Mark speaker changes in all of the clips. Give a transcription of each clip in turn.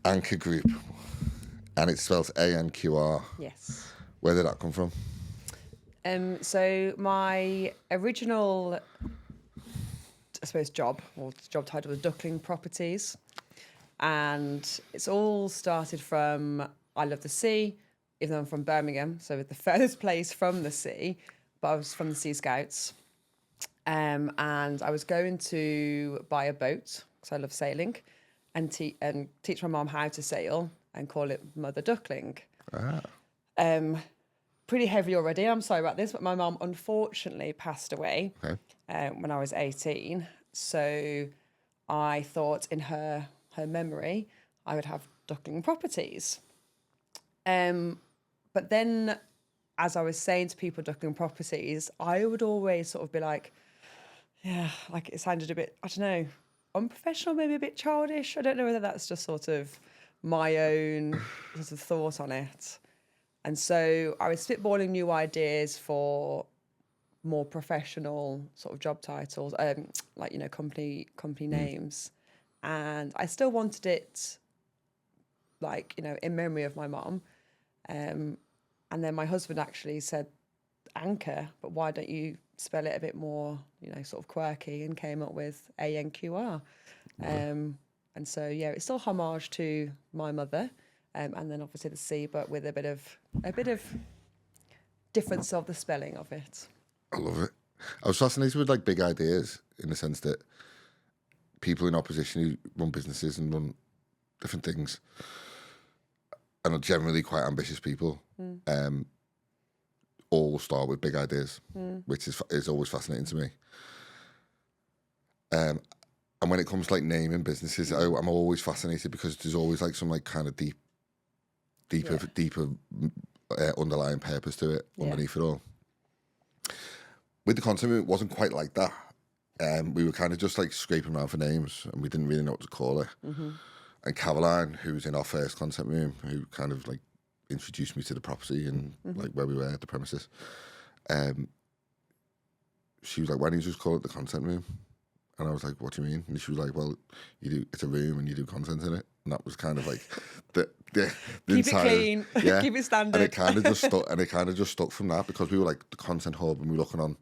Speaker 1: ANQR Group, and it's spelled ANQR.
Speaker 2: Yes.
Speaker 1: Where did that come from?
Speaker 2: So my original, I suppose, job title was Duckling Properties. And it's all started from, I love the sea, even though I'm from Birmingham, so the furthest place from the sea, but I was from the Sea Scouts. And I was going to buy a boat, because I love sailing, and teach my mum how to sail and call it Mother Duckling. Pretty heavy already, I'm sorry about this, but my mum unfortunately passed away when I was 18. So I thought in her memory, I would have Duckling Properties. But then, as I was saying to people Duckling Properties, I would always sort of be like, yeah, like it sounded a bit, I don't know, unprofessional, maybe a bit childish. I don't know whether that's just sort of my own sort of thought on it. And so I was spitballing new ideas for more professional sort of job titles, like, you know, company names. And I still wanted it, like, you know, in memory of my mom. And then my husband actually said, Anchor, but why don't you spell it a bit more, you know, sort of quirky, and came up with ANQR. And so, yeah, it's still homage to my mother, and then obviously the C, but with a bit of difference of the spelling of it.
Speaker 1: I love it. I was fascinated with like big ideas, in the sense that people in opposition who run businesses and run different things and are generally quite ambitious people, all start with big ideas, which is always fascinating to me. And when it comes to like naming businesses, I'm always fascinated, because there's always like some like kind of deeper underlying purpose to it underneath it all. With the content, it wasn't quite like that. We were kind of just like scraping around for names, and we didn't really know what to call it. And Caroline, who was in our first content room, who kind of like introduced me to the property and like where we were at the premises, she was like, why don't you just call it the content room? And I was like, what do you mean? And she was like, well, it's a room and you do content in it. And that was kind of like the
Speaker 2: keep
Speaker 1: entire,
Speaker 2: it clean, keep it standard.
Speaker 1: And it kind of just stuck from that, because we were like the content hub, and we were looking on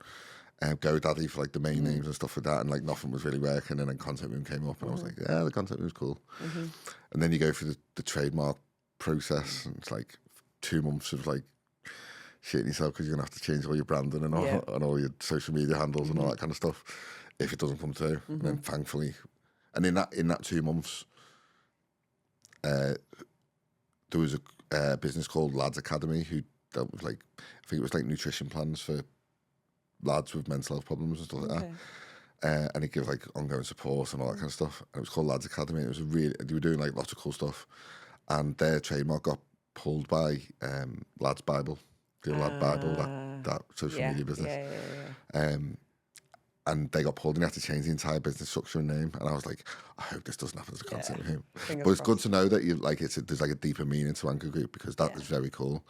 Speaker 1: GoDaddy for like domain names and stuff like that, and like nothing was really working. And then content room came up, and I was like, yeah, the content room's cool. And then you go through the trademark process, and it's like 2 months of like shitting yourself, because you're gonna have to change all your branding and all your social media handles and all that kind of stuff if it doesn't come through. And then thankfully, and in that 2 months, there was a business called Lads Academy who dealt with like, I think it was like nutrition plans for lads with mental health problems and stuff like that. And it gave like ongoing support and all that kind of stuff. And it was called Lads Academy. It was they were doing like lots of cool stuff. And their trademark got pulled by Lads Bible, the Lad Bible, that social media business. And they got pulled, and they had to change the entire business structure and name. And I was like, I hope this doesn't happen as a concept with him. But it's good to know that you like there's like a deeper meaning to ANQR Group, because that is very cool.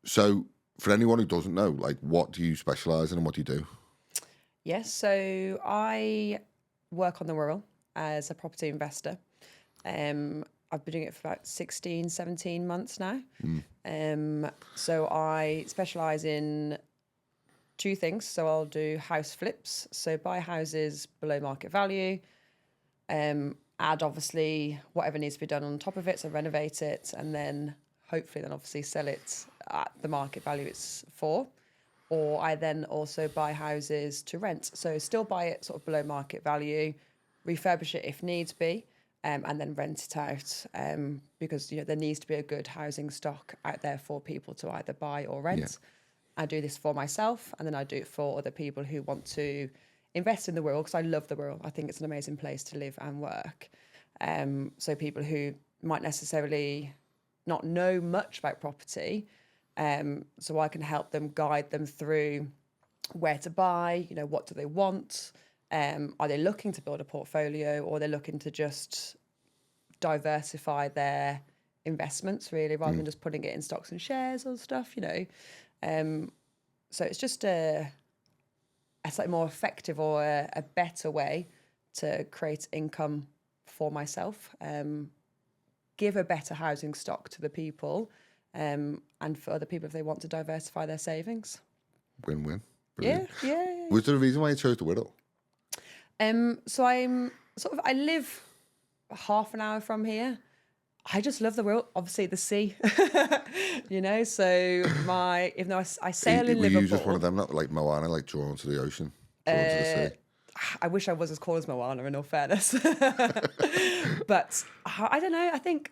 Speaker 1: So for anyone who doesn't know, like, what do you specialise in and what do you do?
Speaker 2: Yes, so I work on the Wirral as a property investor. I've been doing it for about 16, 17 months now. So I specialise in 2 things. So I'll do house flips, so buy houses below market value, add obviously whatever needs to be done on top of it, so renovate it, and then hopefully obviously sell it at the market value it's for. Or I then also buy houses to rent, so still buy it sort of below market value, refurbish it if needs be, and then rent it out, because, you know, there needs to be a good housing stock out there for people to either buy or rent. I do this for myself, and then I do it for other people who want to invest in the Wirral, because I love the Wirral. I think it's an amazing place to live and work. So people who might necessarily not know much about property, so I can help them, guide them through where to buy, you know, what do they want, are they looking to build a portfolio, or they're looking to just diversify their investments, really, rather than just putting it in stocks and shares or stuff, you know. So it's just a slightly more effective or a better way to create income for myself, give a better housing stock to the people, and for other people if they want to diversify their savings.
Speaker 1: Win-win.
Speaker 2: Yeah.
Speaker 1: Was there a reason why you chose the Wirral?
Speaker 2: So I live half an hour from here. I just love the Wirral, obviously the sea, so even though I sail in Liverpool.
Speaker 1: Were you just one of them that like Moana, like drawn to the ocean, drawn to the sea?
Speaker 2: I wish I was as cool as Moana, in all fairness. But I don't know. I think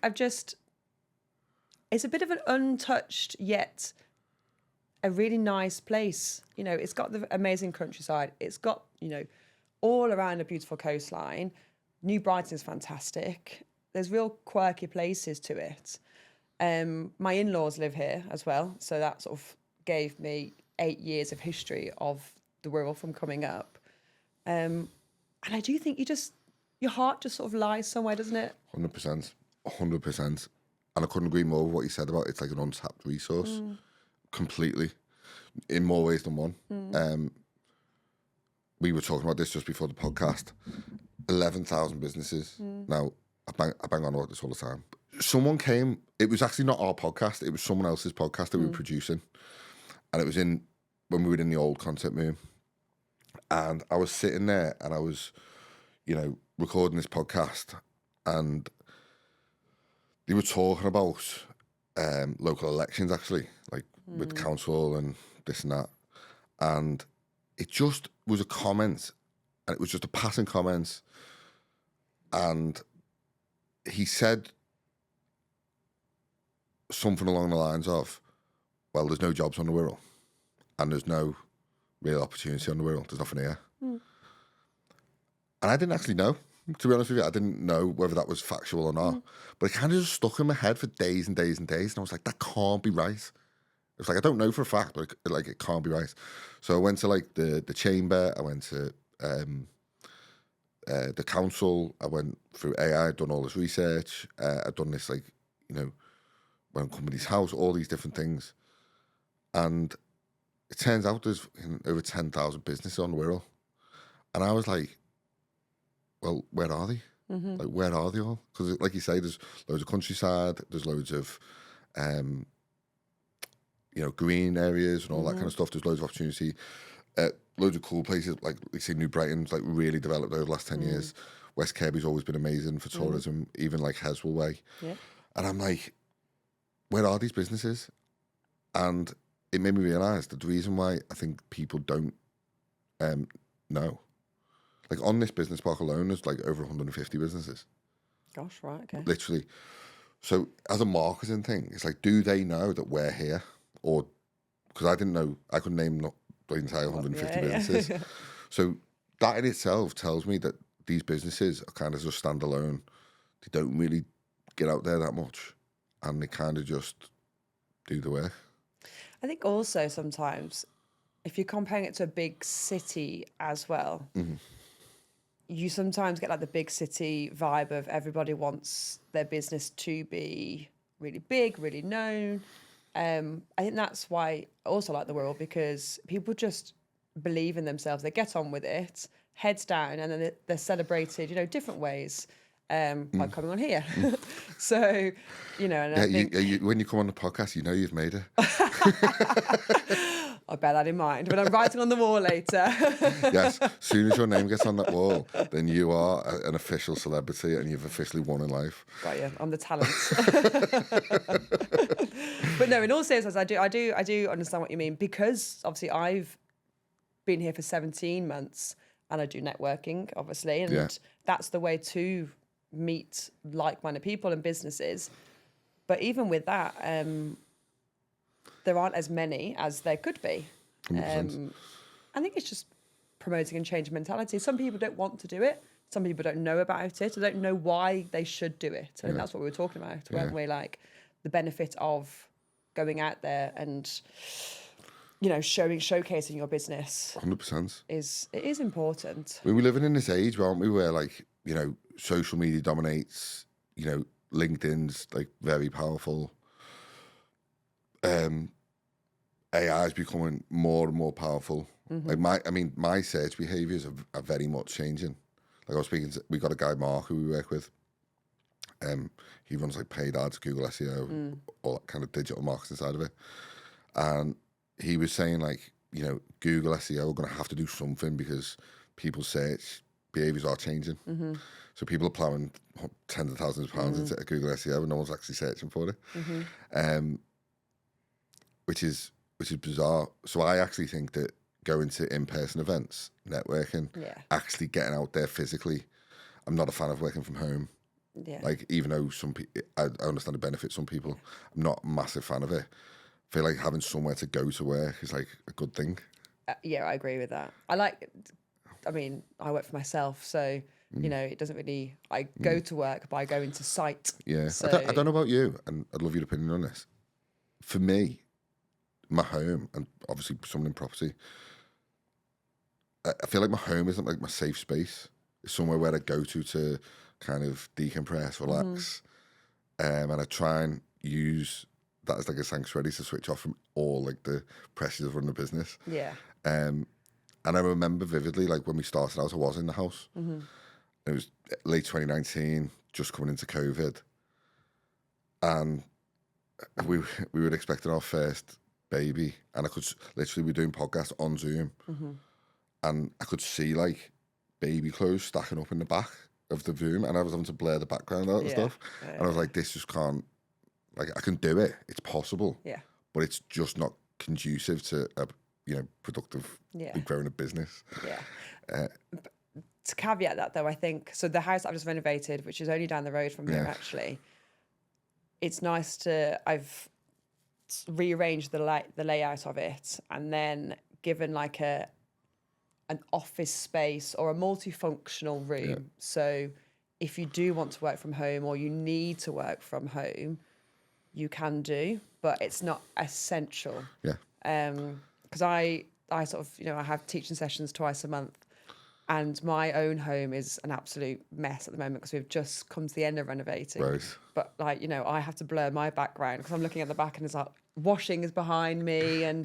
Speaker 2: it's a bit of an untouched yet a really nice place. It's got the amazing countryside. It's got, all around a beautiful coastline. New Brighton is fantastic. There's real quirky places to it. My in-laws live here as well. So that sort of gave me 8 years of history of the Wirral from coming up. And I do think your heart just sort of lies somewhere, doesn't it?
Speaker 1: 100%. And I couldn't agree more with what you said about it's like an untapped resource. Completely. In more ways than one. We were talking about this just before the podcast. 11,000 businesses. Now, I bang on about this all the time. Someone came, it was actually not our podcast, it was someone else's podcast that we were producing. And it was when we were in the old concept room. And I was sitting there and I was, recording this podcast, and they were talking about local elections, actually, like with council and this and that. And it just was a comment, and it was just a passing comment. And he said something along the lines of, well, there's no jobs on the Wirral, and there's no real opportunity on the Wirral. There's nothing here. And I didn't actually know, to be honest with you. I didn't know whether that was factual or not. But it kind of just stuck in my head for days and days and days. And I was like, that can't be right. It was like, I don't know for a fact, but it can't be right. So I went to like the chamber. I went to the council. I went through AI, done all this research. I'd done this when company's house, all these different things. And it turns out there's over 10,000 businesses on the Wirral. And I was like, well, where are they? Like, where are they all? Because like you say, there's loads of countryside, there's loads of, green areas and all that kind of stuff. There's loads of opportunity, loads of cool places. Like you say, New Brighton's like really developed over the last 10 years. West Kirby's always been amazing for tourism, even like Heswell Way. Yeah. And I'm like, where are these businesses? And it made me realise that the reason why I think people don't know, like on this business park alone, there's like over 150 businesses. Gosh, right, okay. Literally. So as a marketing thing, it's like, do they know that we're here? Or, because I didn't know, I couldn't name the entire 150 businesses. Yeah. So that in itself tells me that these businesses are kind of just standalone. They don't really get out there that much. And they kind of just do the work.
Speaker 2: I think also sometimes, if you're comparing it to a big city as well, you sometimes get like the big city vibe of everybody wants their business to be really big, really known. I think that's why I also like the Wirral, because people just believe in themselves. They get on with it, heads down, and then they're celebrated, different ways. Like coming on here. So, and I think...
Speaker 1: when you come on the podcast, you've made it.
Speaker 2: I'll bear that in mind when I'm writing on the wall later.
Speaker 1: Yes, as soon as your name gets on that wall, then you are an official celebrity and you've officially won in life.
Speaker 2: Got you. I'm the talent. But no, in all seriousness, I do understand what you mean, because obviously I've been here for 17 months and I do networking, obviously, and that's the way to meet like-minded people and businesses. But even with that, there aren't as many as there could be. I think it's just promoting and changing mentality. Some people don't want to do it. Some people don't know about it. They don't know why they should do it. I think that's what we were talking about, weren't we? Like the benefit of going out there and showcasing your business.
Speaker 1: 100%.
Speaker 2: It is important.
Speaker 1: We're living in this age, aren't we, where social media dominates. LinkedIn's like very powerful. AI is becoming more and more powerful. Like my search behaviours are very much changing. Like I was speaking to, we got a guy, Mark, who we work with, He runs like paid ads, Google SEO, all that kind of digital marketing side of it. And he was saying like, you know, Google SEO are going to have to do something because people's search behaviours are changing. So people are plowing tens of thousands of pounds into Google SEO and no one's actually searching for it, which is bizarre. So I actually think that going to in-person events, networking, actually getting out there physically. I'm not a fan of working from home.
Speaker 2: Yeah.
Speaker 1: Like, even though some people, I understand the benefits some people, I'm not a massive fan of it. I feel like having somewhere to go to work is like a good thing.
Speaker 2: Yeah, I agree with that. I work for myself, so, you know, it doesn't really, I go to work by going to site.
Speaker 1: Yeah.
Speaker 2: So,
Speaker 1: I don't know about you, and I'd love your opinion on this. For me, my home, and obviously someone in property, I feel like my home isn't like my safe space. It's somewhere where I go to kind of decompress, relax, and I try and use that as like a sanctuary to switch off from all like the pressures of running a business.
Speaker 2: Yeah.
Speaker 1: And I remember vividly, like when we started out, I was in the house. It was late 2019, just coming into COVID, and we were expecting our first baby, and I could literally be doing podcasts on Zoom, and I could see like baby clothes stacking up in the back of the room, and I was having to blur the background out and stuff. And I was like, this just can't, like, I can do it, it's possible, but it's just not conducive to a, you know, productive, growing a business.
Speaker 2: To caveat that though, I think, so the house I've just renovated, which is only down the road from here actually, it's nice I've rearranged the layout of it, and then given like an office space or a multifunctional room. So if you do want to work from home or you need to work from home, you can do, but it's not essential. Because I sort of, you know, I have teaching sessions twice a month, and my own home is an absolute mess at the moment because we've just come to the end of renovating. But like, you know, I have to blur my background because I'm looking at the back and it's like washing is behind me, and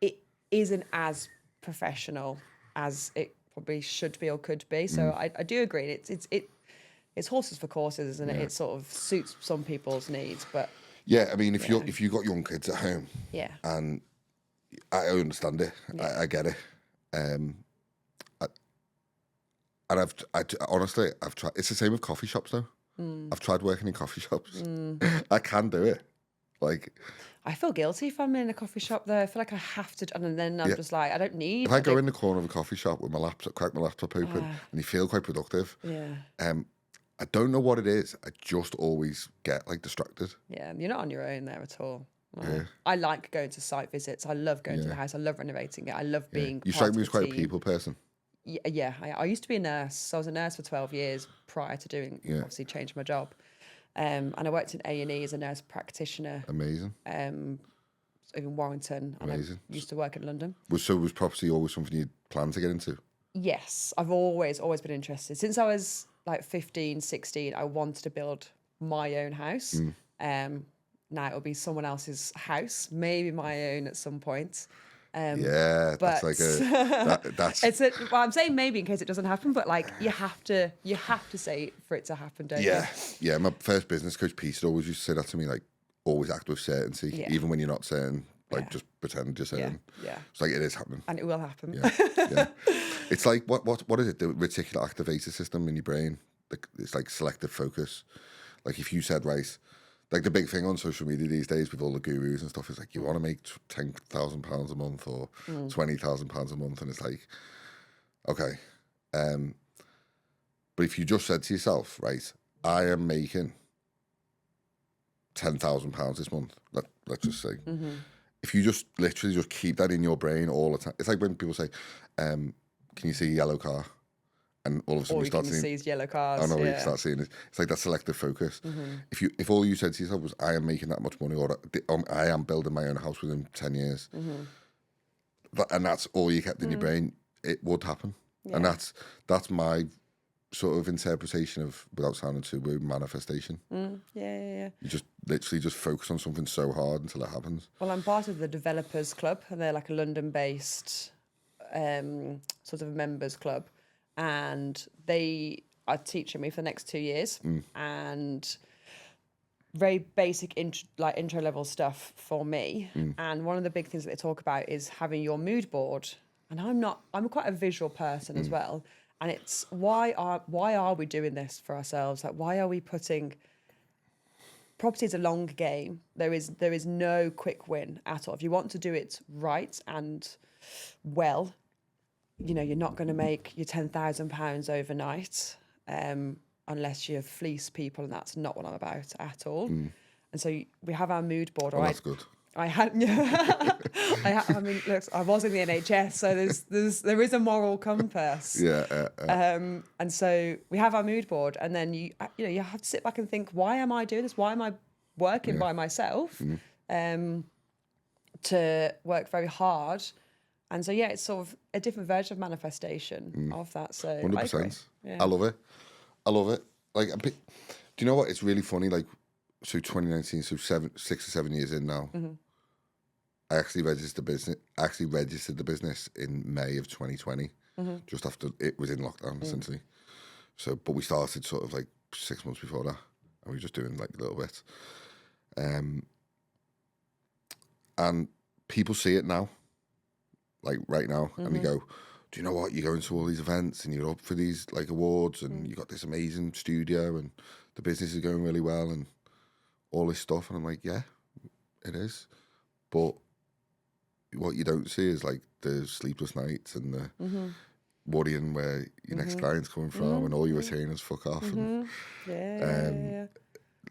Speaker 2: it isn't as professional as it probably should be or could be. So I do agree. It's horses for courses, isn't it? It sort of suits some people's needs, but
Speaker 1: I mean, if you got young kids at home, and I understand it, I get it, and honestly, I've tried. It's the same with coffee shops though. I've tried working in coffee shops. I can do it. Like,
Speaker 2: I feel guilty if I'm in a coffee shop though. I feel like I have to, and then I'm just like, I don't need.
Speaker 1: If I go in the corner of a coffee shop with my laptop, crack my laptop open, and you feel quite productive. I don't know what it is. I just always get like distracted.
Speaker 2: Yeah, you're not on your own there at all. I like going to site visits. I love going to the house. I love renovating it. I love being.
Speaker 1: You strike me as quite a people person.
Speaker 2: Yeah. I used to be a nurse. So I was a nurse for 12 years prior to doing, obviously, changed my job. And I worked in A&E as a nurse practitioner.
Speaker 1: Amazing.
Speaker 2: In Warrington.
Speaker 1: Amazing.
Speaker 2: And I used to work in London.
Speaker 1: Was property always something you planned to get into?
Speaker 2: Yes, I've always been interested. Since I was like 15, 16, I wanted to build my own house. Now it'll be someone else's house, maybe my own at some point.
Speaker 1: But that's like that's.
Speaker 2: Well, I'm saying maybe in case it doesn't happen, but like you have to say for it to happen, don't you?
Speaker 1: Yeah. My first business coach, Peter, always used to say that to me, like, always act with certainty, even when you're not certain. Like, just pretend you're certain. It's like, it is happening,
Speaker 2: and it will happen.
Speaker 1: It's like what is it? The reticular activator system in your brain. It's like selective focus. Like, if you said, right, like the big thing on social media these days with all the gurus and stuff is like, you want to make £10,000 a month or £20,000 a month, and it's like, okay, but if you just said to yourself, right, I am making £10,000 this month, let's just say, if you just literally just keep that in your brain all the time, it's like when people say, can you see a yellow car? And all of a sudden you start seeing
Speaker 2: yellow cars.
Speaker 1: I know you start seeing it. It's like that selective focus. If all you said to yourself was, I am making that much money, or I am building my own house within 10 years, and that's all you kept in your brain, it would happen. And that's my sort of interpretation of, without sounding too weird, manifestation. You just literally just focus on something so hard until it happens.
Speaker 2: Well, I'm part of the Developers Club, and they're like a London-based sort of members club. And they are teaching me for the next 2 years, and very basic intro level stuff for me. And one of the big things that they talk about is having your mood board. And I'm quite a visual person as well. And it's why are we doing this for ourselves? Like, why are we putting property is a long game. There is no quick win at all. If you want to do it right and well, you're not going to make your £10,000 overnight, unless you fleece people, and that's not what I'm about at all. And so we have our mood board.
Speaker 1: Oh, that's good.
Speaker 2: I had, I mean, look, I was in the NHS, so there is a moral compass. And so we have our mood board, and then you have to sit back and think, why am I doing this? Why am I working by myself? To work very hard. And so, it's sort of a different version of manifestation of that. So
Speaker 1: 100%. I love it. Like, do you know what? It's really funny. Like, so 2019, so 6 or 7 years in now. I actually registered the business in May of 2020, just after it was in lockdown, essentially. So, but we started sort of like 6 months before that, and we were just doing like a little bit. And people see it now, like right now, and they go, do you know what? You're going to all these events and you're up for these like awards, and you got this amazing studio, and the business is going really well, and all this stuff. And I'm like, yeah, it is. But what you don't see is like the sleepless nights and the worrying where your next client's coming from, and all your retainers fuck off. And,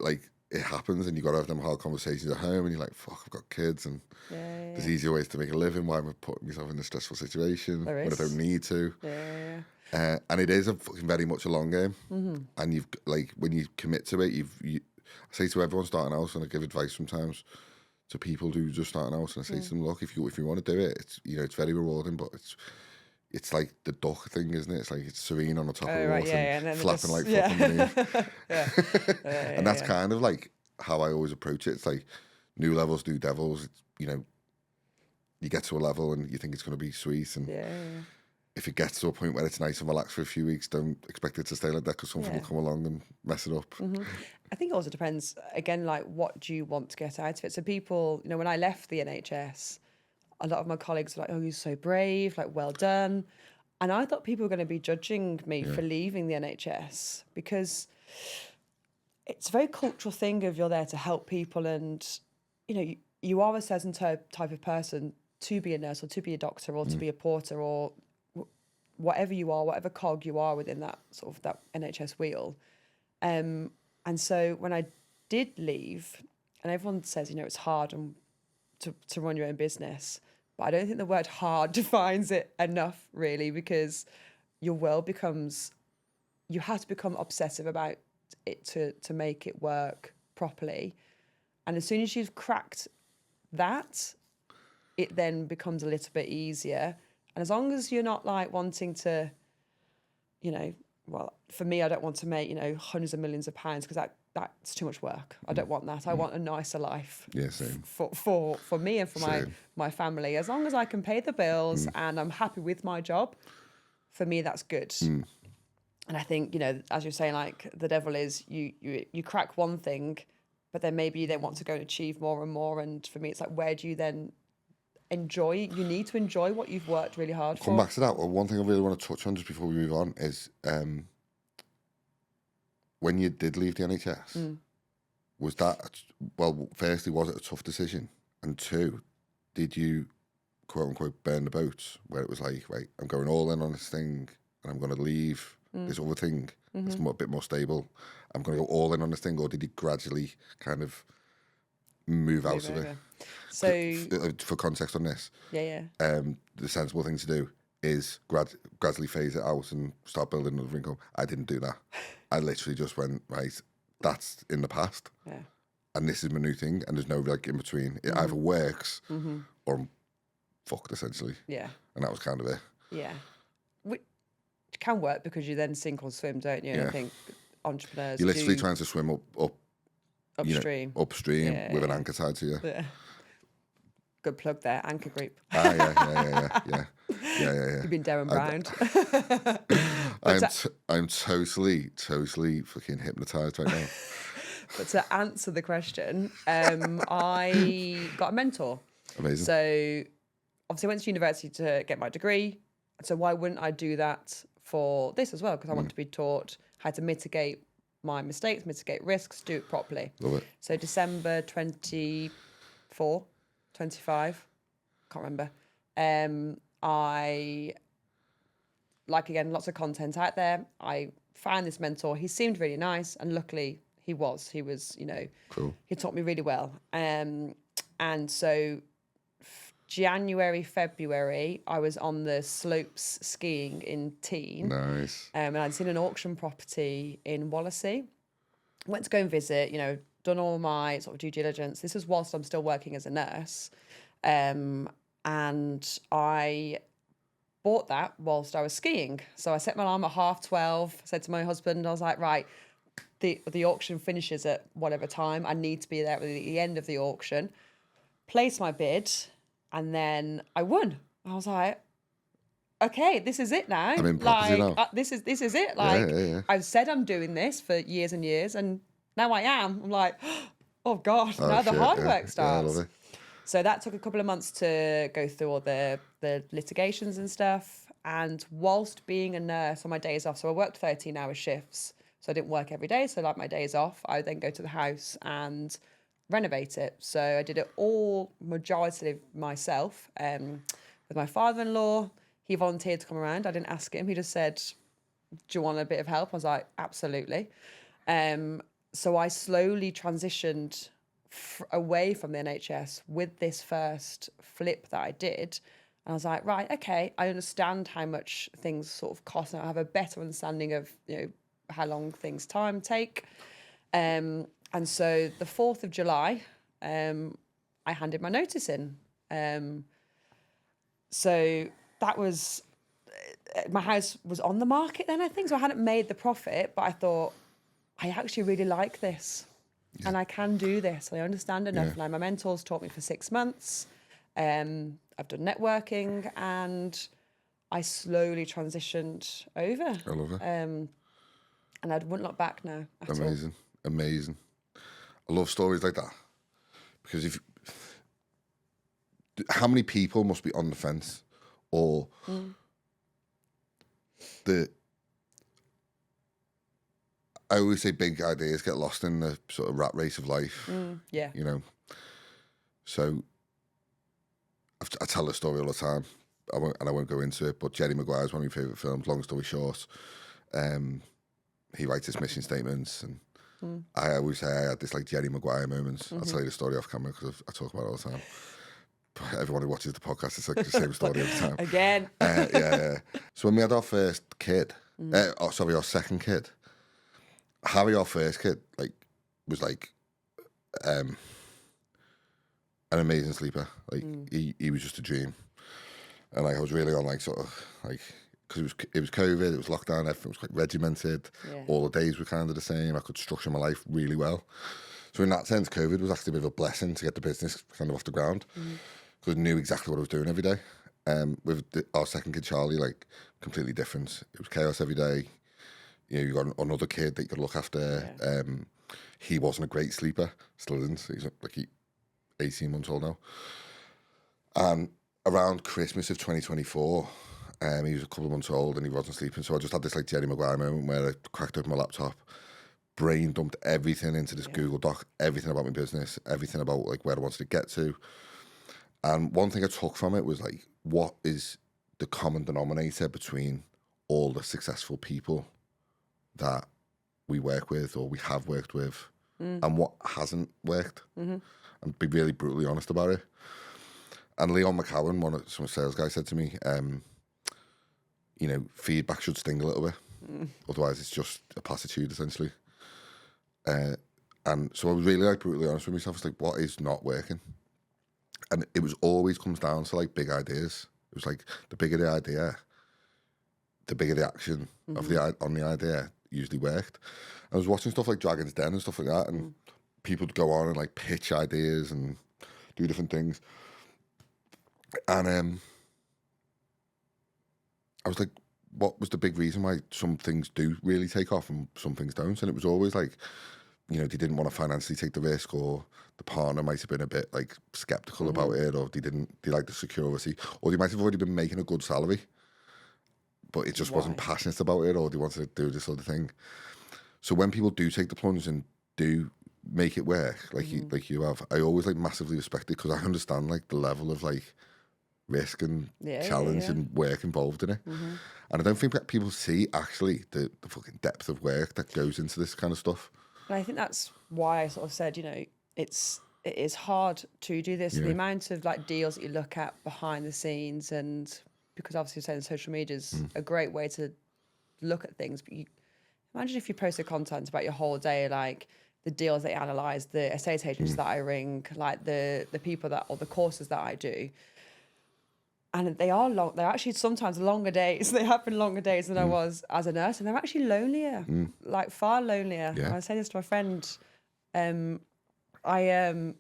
Speaker 1: like, it happens, and you got to have them hard conversations at home, and you're like, fuck, I've got kids, and there's easier ways to make a living. Why am I putting myself in a stressful situation when I don't need to? And it is very much a long game. And you've, like, when you commit to it, I say to everyone starting out, and I give advice sometimes to people who are just starting out, and I say to them, look, if you want to do it, it's it's very rewarding, but it's like the duck thing, isn't it? It's like it's serene on the top of the water, and flapping like fucking underneath. And that's kind of like how I always approach it. It's like new levels, new devils. It's, you get to a level and you think it's going to be sweet, and if it gets to a point where it's nice and relaxed for a few weeks, don't expect it to stay like that, because something will come along and mess it up.
Speaker 2: I think it also depends, again, like, what do you want to get out of it? So people, when I left the NHS, a lot of my colleagues were like, oh, you're so brave, like, well done. And I thought people were going to be judging me for leaving the NHS, because it's a very cultural thing of you're there to help people, and, you are a certain type of person to be a nurse or to be a doctor or to be a porter or whatever you are, whatever cog you are within that sort of that NHS wheel. And so when I did leave, and everyone says, it's hard to run your own business, but I don't think the word hard defines it enough, really, because your world you have to become obsessive about it to make it work properly. And as soon as you've cracked that, it then becomes a little bit easier. And as long as you're not like wanting to, well, for me, I don't want to make, hundreds of millions of pounds, because that's too much work. I don't want that. I want a nicer life.
Speaker 1: Yeah, same.
Speaker 2: For me and for my family. As long as I can pay the bills and I'm happy with my job, for me, that's good. And I think, as you're saying, like, the devil is you crack one thing, but then maybe you then want to go and achieve more and more. And for me, it's like, where do you then enjoy? You need to enjoy what you've worked really hard for.
Speaker 1: Come back to that. Well, one thing I really want to touch on just before we move on is when you did leave the NHS, was that, well, firstly, was it a tough decision? And two, did you, quote unquote, burn the boats, where it was like, right, I'm going all in on this thing and I'm going to leave this other thing that's a bit more stable. I'm going to go all in on this thing, or did you gradually kind of move out of it?
Speaker 2: So,
Speaker 1: for context on this, the sensible thing to do is gradually phase it out and start building another income. I didn't do that. I literally just went, right, that's in the past, and this is my new thing, and there's no like in between. It either works or I'm fucked, essentially. And that was kind of it.
Speaker 2: Which can work, because you then sink or swim, don't you? And I think entrepreneurs,
Speaker 1: you're literally trying to swim
Speaker 2: upstream,
Speaker 1: upstream with an anchor tied to you.
Speaker 2: Good plug there, ANQR Group.
Speaker 1: Yeah. Yeah.
Speaker 2: You've been Darren Brown.
Speaker 1: I'm totally fucking hypnotized right now.
Speaker 2: But to answer the question, I got a mentor.
Speaker 1: Amazing.
Speaker 2: So obviously I went to university to get my degree. So why wouldn't I do that for this as well? Because I want to be taught how to mitigate my mistakes, mitigate risks, do it properly.
Speaker 1: Love it.
Speaker 2: So December 24, 25, can't remember. I, like again, lots of content out there. I found this mentor. He seemed really nice, and luckily he was,
Speaker 1: cool.
Speaker 2: He taught me really well. And so January, February, I was on the slopes skiing in Teen.
Speaker 1: Nice.
Speaker 2: And I'd seen an auction property in Wallasey. Went to go and visit, done all my sort of due diligence. This was whilst I'm still working as a nurse. And I bought that whilst I was skiing. So I set my alarm at 12:30, said to my husband, I was like, right, the auction finishes at whatever time. I need to be there at the end of the auction. Placed my bid, and then I won. I was like, okay, this is it now.
Speaker 1: I'm in property now.
Speaker 2: This is it. Like,
Speaker 1: yeah.
Speaker 2: I've said I'm doing this for years and years, and now I am. I'm like, oh God, now the hard work starts.
Speaker 1: Yeah, I love it.
Speaker 2: So that took a couple of months to go through all the litigations and stuff. And whilst being a nurse on my days off, so I worked 13-hour shifts, so I didn't work every day. So like my days off, I would then go to the house and renovate it. So I did it all majority myself with my father-in-law. He volunteered to come around. I didn't ask him. He just said, do you want a bit of help? I was like, absolutely. So I slowly transitioned away from the NHS with this first flip that I did. And I was like, right, okay, I understand how much things sort of cost. And I have a better understanding of, how long things take. And so the 4th of July, I handed my notice in. So that was, my house was on the market then, I think. So I hadn't made the profit, but I thought, I actually really like this. Yeah. And I can do this. I understand enough now. My mentors taught me for 6 months. I've done networking, and I slowly transitioned over.
Speaker 1: I love it.
Speaker 2: And I wouldn't look back now at all.
Speaker 1: Amazing. I love stories like that, because how many people must be on the fence, or I always say big ideas get lost in the sort of rat race of life.
Speaker 2: Yeah.
Speaker 1: So I tell the story all the time, I won't go into it, but Jerry McGuire is one of my favourite films. Long story short, he writes his mission statements, and I always say I had this like Jerry Maguire moments. I'll tell you the story off camera because I talk about it all the time. But everyone who watches the podcast, it's like the same story every time.
Speaker 2: Again.
Speaker 1: Yeah. So when we had our first kid, our second kid, Harry, our first kid, was an amazing sleeper. He was just a dream, and I was really on because it was COVID, it was lockdown, everything was quite regimented. Yeah. All the days were kind of the same. I could structure my life really well. So in that sense, COVID was actually a bit of a blessing to get the business kind of off the ground, because I knew exactly what I was doing every day. With our second kid, Charlie, completely different. It was chaos every day. You got another kid that you could look after. Yeah. He wasn't a great sleeper, still isn't. He's 18 months old now. And around Christmas of 2024, he was a couple of months old and he wasn't sleeping. So I just had this Jerry Maguire moment where I cracked open my laptop, brain dumped everything into this Google Doc, everything about my business, everything about where I wanted to get to. And one thing I took from it was what is the common denominator between all the successful people that we work with or we have worked with, and what hasn't worked, and be really brutally honest about it. And Leon McCowan, some sales guy, said to me, feedback should sting a little bit, otherwise it's just a platitude essentially. And so I was really brutally honest with myself. It's what is not working, and it was always comes down to big ideas. It was the bigger the idea, the bigger the action of on the idea usually worked. I was watching stuff like Dragon's Den and stuff like that, and people would go on and pitch ideas and do different things. And I was like, what was the big reason why some things do really take off and some things don't? And it was always like, you know, they didn't want to financially take the risk, or the partner might have been a bit like skeptical about it, or they liked the security, or they might have already been making a good salary, but it just wasn't passionate about it, or they wanted to do this other thing. So when people do take the plunge and do make it work, like you have, I always like massively respect it, because I understand like the level of like risk and challenge and work involved in it. And I don't think that people see actually the fucking depth of work that goes into this kind of stuff.
Speaker 2: And I think that's why I sort of said, you know, it is hard to do this. The amount of like deals that you look at behind the scenes, and because obviously you're saying social media is a great way to look at things, but you imagine if you posted content about your whole day, like the deals that you analyse, the estate agents that I ring, like the people that, or the courses that I do. And they are long. They're actually sometimes longer days. They have been longer days than I was as a nurse, and they're actually lonelier, like far lonelier. Yeah. I say this to my friend. I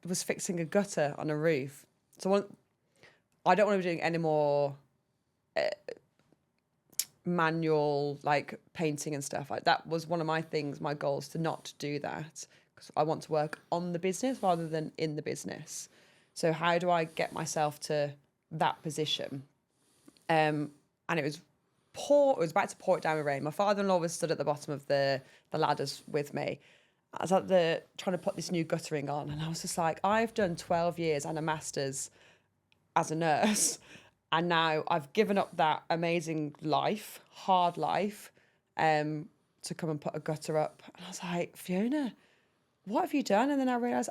Speaker 2: was fixing a gutter on a roof, so I don't want to be doing any more manual like painting and stuff. Like that was one of my things, my goals, to not do that, because I want to work on the business rather than in the business. So how do I get myself to that position? And it was about to pour it down with rain. My father-in-law was stood at the bottom of the ladders with me. I was trying to put this new guttering on, and I was just like, I've done 12 years and a master's as a nurse, and now I've given up that amazing life, hard life, to come and put a gutter up. And I was like, Fiona, what have you done? And then I realised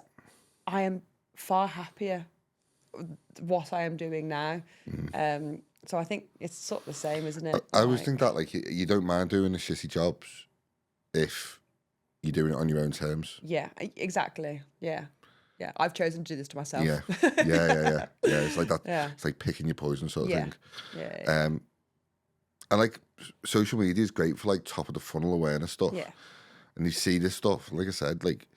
Speaker 2: I am far happier what I am doing now. So I think it's sort of the same, isn't it?
Speaker 1: I always think that like you don't mind doing the shitty jobs if you're doing it on your own terms.
Speaker 2: Yeah, exactly. Yeah. I've chosen to do this to myself.
Speaker 1: Yeah. It's like that. Yeah. It's like picking your poison sort of thing. Yeah. And like social media is great for like top of the funnel awareness stuff. Yeah. And you see this stuff, like I said, like,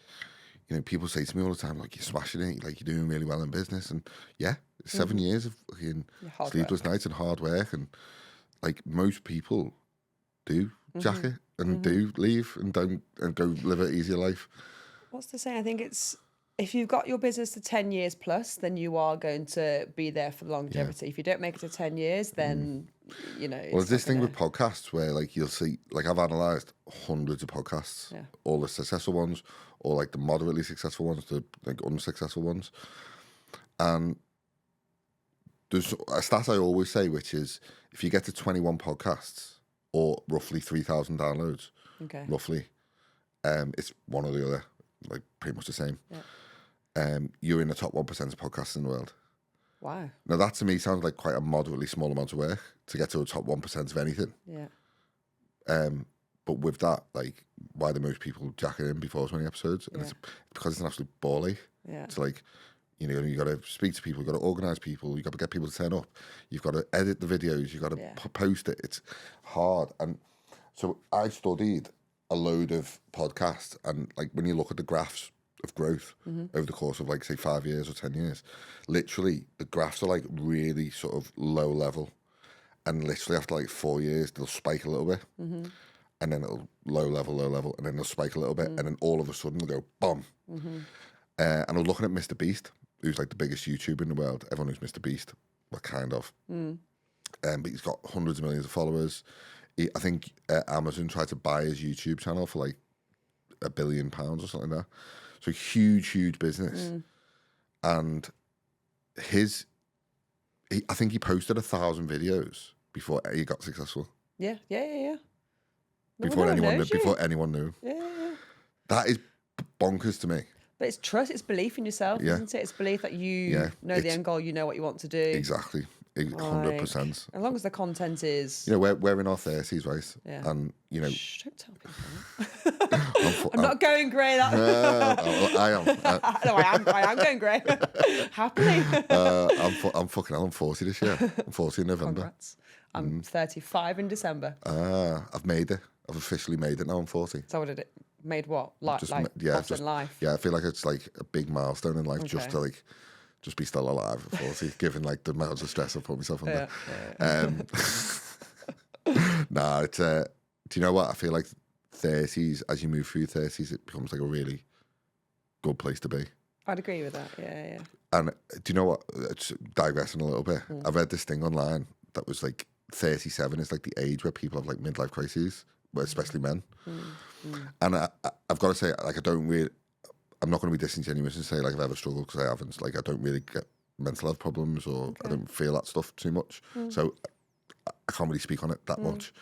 Speaker 1: you know, people say to me all the time, like, you're smashing it, like, you're doing really well in business. And 7 years of fucking sleepless nights and hard work. And, like, most people do jack it and do leave and go live an easier life.
Speaker 2: What's the saying? I think it's, if you've got your business to 10 years plus, then you are going to be there for longevity. Yeah. If you don't make it to 10 years, then, you know.
Speaker 1: Well, there's this thing with podcasts where, like, you'll see, like, I've analysed hundreds of podcasts, all the successful ones, or, like, the moderately successful ones, the, like, unsuccessful ones. And there's a stat I always say, which is if you get to 21 podcasts or roughly 3,000 downloads, roughly, it's one or the other, like, pretty much the same. Yeah. You're in the top 1% of podcasts in the world.
Speaker 2: Wow.
Speaker 1: Now that to me sounds like quite a moderately small amount of work to get to a top 1% of anything. Yeah. But with that, like, why do most people jack it in before 20 episodes? And it's because it's an absolute ball ache. Yeah. It's like, you know, you got to speak to people, you got to organise people, you got to get people to turn up, you've got to edit the videos, you got to post it. It's hard. And so I studied a load of podcasts, and like when you look at the graphs of growth over the course of like say 5 years or 10 years, literally the graphs are like really sort of low level, and literally after like 4 years they'll spike a little bit, and then it'll low level, and then they'll spike a little bit, and then all of a sudden they'll go boom. And I was looking at Mr. Beast, who's like the biggest YouTuber in the world. Everyone knows Mr. Beast, well, kind of. But he's got hundreds of millions of followers. I think Amazon tried to buy his YouTube channel for like £1 billion or something like that. So huge business. And I think he posted 1,000 videos before he got successful. Yeah. Before anyone knew. Yeah. That is bonkers to me.
Speaker 2: But it's trust, it's belief in yourself, isn't it? It's belief that you know the end goal, you know what you want to do.
Speaker 1: Exactly. 100%.
Speaker 2: As long as the content is...
Speaker 1: You know, we're in our 30s, right? Yeah. And, you know...
Speaker 2: Shh, don't tell people. I'm not going grey.
Speaker 1: I am.
Speaker 2: No, I am going grey. Happily.
Speaker 1: I'm 40 this year. I'm 40 in November.
Speaker 2: Congrats. I'm 35 in December.
Speaker 1: I've made it. I've officially made it now. I'm 40.
Speaker 2: So what did it... Made what? Like in life?
Speaker 1: Yeah, I feel like it's like a big milestone in life, just to like just be still alive at 40, given like the amounts of stress I've put myself under. Nah, it's do you know what? I feel like 30s, as you move through 30s, it becomes like a really good place to be.
Speaker 2: I'd agree with that. Yeah.
Speaker 1: And do you know what? It's digressing a little bit. I read this thing online that was like 37 is like the age where people have like midlife crises, but especially men. And I've got to say, like, I'm not going to be disingenuous and say like I've ever struggled, because I haven't. Like, I don't really get mental health problems, or I don't feel that stuff too much. So I can't really speak on it that much.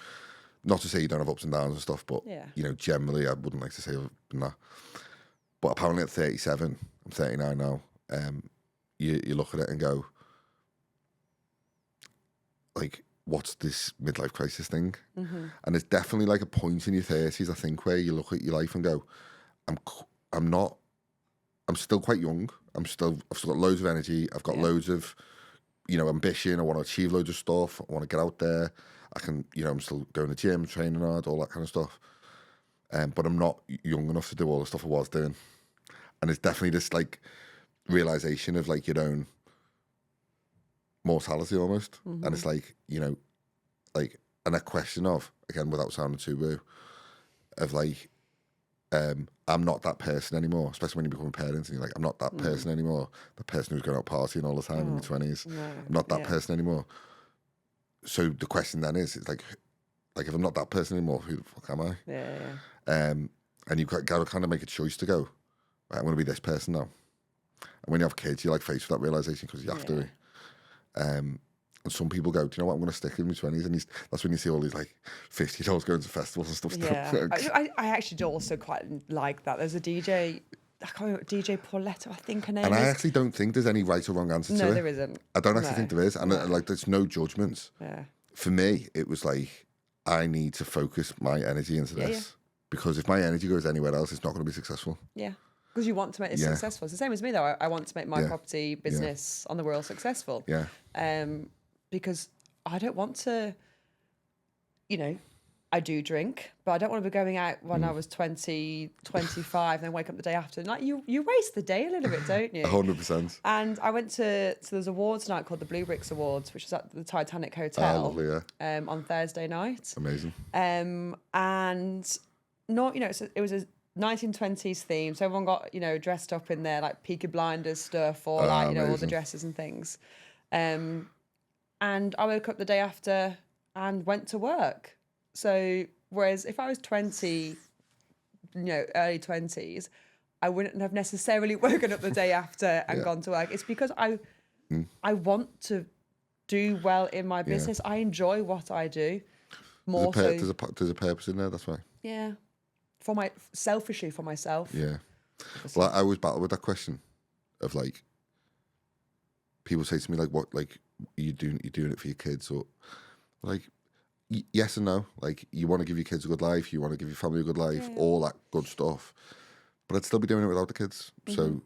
Speaker 1: Not to say you don't have ups and downs and stuff, but you know, generally I wouldn't like to say I've been that. But apparently at 37, I'm 39 now, you look at it and go, like, what's this midlife crisis thing? And it's definitely like a point in your 30s, I think, where you look at your life and go, I'm still quite young. I've still got loads of energy. I've got loads of, you know, ambition. I want to achieve loads of stuff. I want to get out there. I can, you know, I'm still going to the gym, training hard, all that kind of stuff. But I'm not young enough to do all the stuff I was doing. And it's definitely this like realization of like your own mortality almost. And it's like, you know, like, and a question of, again, without sounding too woo, of like, I'm not that person anymore, especially when you become a parent and you're like, I'm not that person anymore. The person who's going out partying all the time in your 20s. No, I'm not that person anymore. So the question then is, it's like if I'm not that person anymore, who the fuck am I? And you've got to kind of make a choice to go, right, I'm going to be this person now. And when you have kids, you're like faced with that realization because you have to. And some people go, do you know what, I'm going to stick in my 20s. And that's when you see all these like 50-year-olds going to festivals and stuff.
Speaker 2: Yeah. I actually do also quite like that. There's a DJ, I can't remember, DJ Porcelanosa, I think her name is.
Speaker 1: And I actually don't think there's any right or wrong answer to it.
Speaker 2: No, there isn't.
Speaker 1: I don't actually think there is. And like, there's no judgments.
Speaker 2: Yeah.
Speaker 1: For me, it was like, I need to focus my energy into this. Because if my energy goes anywhere else, it's not going to be successful. Yeah.
Speaker 2: Because you want to make it successful. It's the same as me, though. I want to make my property business on the Wirral successful.
Speaker 1: Yeah.
Speaker 2: Because I don't want to, you know, I do drink, but I don't want to be going out when I was 20, 25, and then wake up the day after. Like, you waste the day a little bit, don't you?
Speaker 1: 100%.
Speaker 2: And I went to, so there's awards night called the Blue Bricks Awards, which was at the Titanic Hotel.
Speaker 1: Oh, lovely,
Speaker 2: on Thursday night.
Speaker 1: Amazing.
Speaker 2: And not, you know, it was a 1920s theme, so everyone got, you know, dressed up in their like Peaky Blinders stuff, or like, you know, all the dresses and things. And I woke up the day after and went to work. So whereas if I was 20, you know, early 20s, I wouldn't have necessarily woken up the day after and gone to work. It's because I want to do well in my business. I enjoy what I do. More
Speaker 1: there's a purpose in there, that's why.
Speaker 2: Yeah. Selfishly for myself.
Speaker 1: Yeah. Well, I always battle with that question of like, people say to me like, what, like, you're doing it for your kids, or like, yes and no. Like, you want to give your kids a good life, you want to give your family a good life, all that good stuff, but I'd still be doing it without the kids. So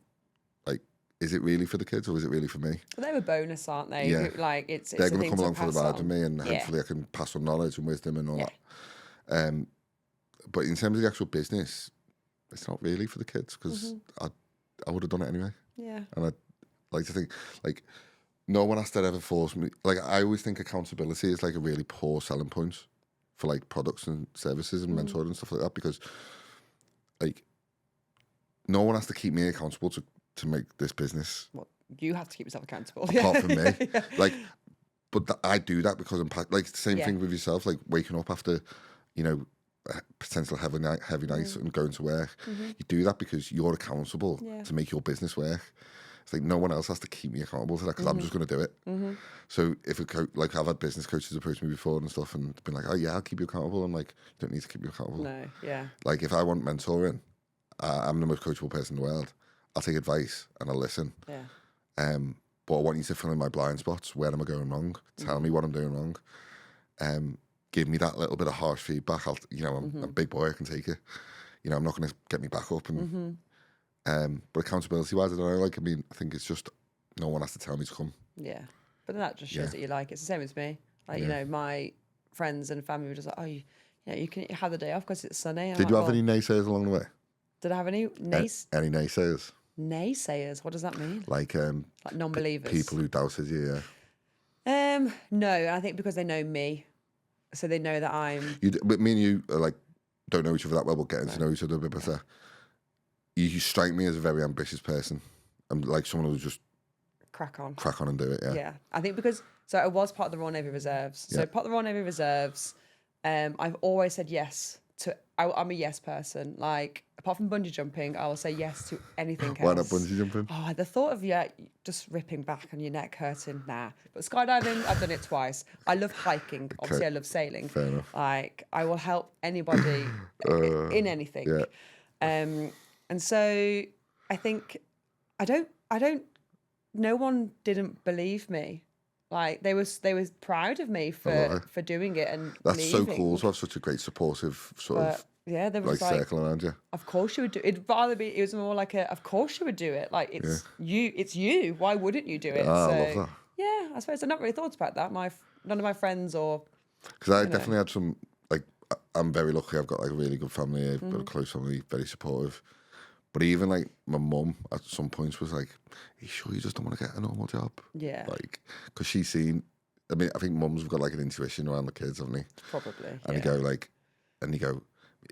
Speaker 1: like, is it really for the kids or is it really for me?
Speaker 2: Well, they're a bonus, aren't they?
Speaker 1: Yeah.
Speaker 2: Like, it's
Speaker 1: they're going to come along for the ride
Speaker 2: on.
Speaker 1: with me, and hopefully I can pass on knowledge and wisdom and all that. But in terms of the actual business, it's not really for the kids, because I would have done it anyway. Yeah. And I'd like to think, like, no one has to ever force me. Like, I always think accountability is like a really poor selling point for like products and services and mentoring and stuff like that, because like, no one has to keep me accountable to make this business.
Speaker 2: Well, you have to keep yourself accountable.
Speaker 1: Apart from me. Like, but I do that because I'm like, the same thing with yourself, like waking up after, you know, potential heavy nights and going to work. You do that because you're accountable to make your business work. It's like no one else has to keep me accountable to that, because I'm just going to do it. So if like, I've had business coaches approach me before and stuff and been like, oh yeah, I'll keep you accountable. I'm like, you don't need to keep me accountable.
Speaker 2: No, yeah.
Speaker 1: Like, if I want mentoring, I'm the most coachable person in the world. I'll take advice and I'll listen. Yeah. But I want you to fill in my blind spots. Where am I going wrong? Tell me what I'm doing wrong. Give me that little bit of harsh feedback. I'm a big boy, I can take it. You know, I'm not going to get me back up. And but accountability-wise, I don't know. Like, I mean, I think it's just no one has to tell me to come.
Speaker 2: Yeah, but then that just shows that you like it. It's the same as me. Like, you know, my friends and family were just like, oh, you can have the day off because it's sunny.
Speaker 1: Did you have any naysayers along the way?
Speaker 2: Did I have any
Speaker 1: any naysayers?
Speaker 2: Naysayers, what does that mean?
Speaker 1: Like
Speaker 2: non-believers.
Speaker 1: people who doubted you. Yeah.
Speaker 2: No, I think because they know me, so they know that I'm.
Speaker 1: But me and you are like don't know each other that well, but getting to know each other a bit better. You strike me as a very ambitious person. I'm like someone who's just
Speaker 2: crack on
Speaker 1: and do it. Yeah.
Speaker 2: Yeah, I think because I was part of the Royal Navy Reserves. So part of the Royal Navy Reserves, I've always said yes to. I'm a yes person. Like apart from bungee jumping, I will say yes to anything else.
Speaker 1: Why not bungee jumping?
Speaker 2: Oh, the thought of just ripping back and your neck hurting, nah. But skydiving, I've done it twice. I love hiking. Obviously, I love sailing.
Speaker 1: Fair enough.
Speaker 2: Like I will help anybody in anything.
Speaker 1: Yeah.
Speaker 2: And so I think I don't. No one didn't believe me. Like they were proud of me for doing it and
Speaker 1: that's
Speaker 2: leaving.
Speaker 1: So cool to have such a great supportive sort of
Speaker 2: there was like
Speaker 1: circle around you.
Speaker 2: Of course you would do it. It was more like of course you would do it. Like it's you. Why wouldn't you do it?
Speaker 1: I love that.
Speaker 2: Yeah, I suppose I've not really thought about that. None of my friends or
Speaker 1: because I definitely had some like I'm very lucky. I've got like a really good family. I've got a close family, very supportive. But even like my mum at some points was like, "Are you sure you just don't want to get a normal job?"
Speaker 2: Yeah.
Speaker 1: Like, because she's seen. I mean, I think mums have got like an intuition around the kids, haven't they?
Speaker 2: Probably.
Speaker 1: And you go,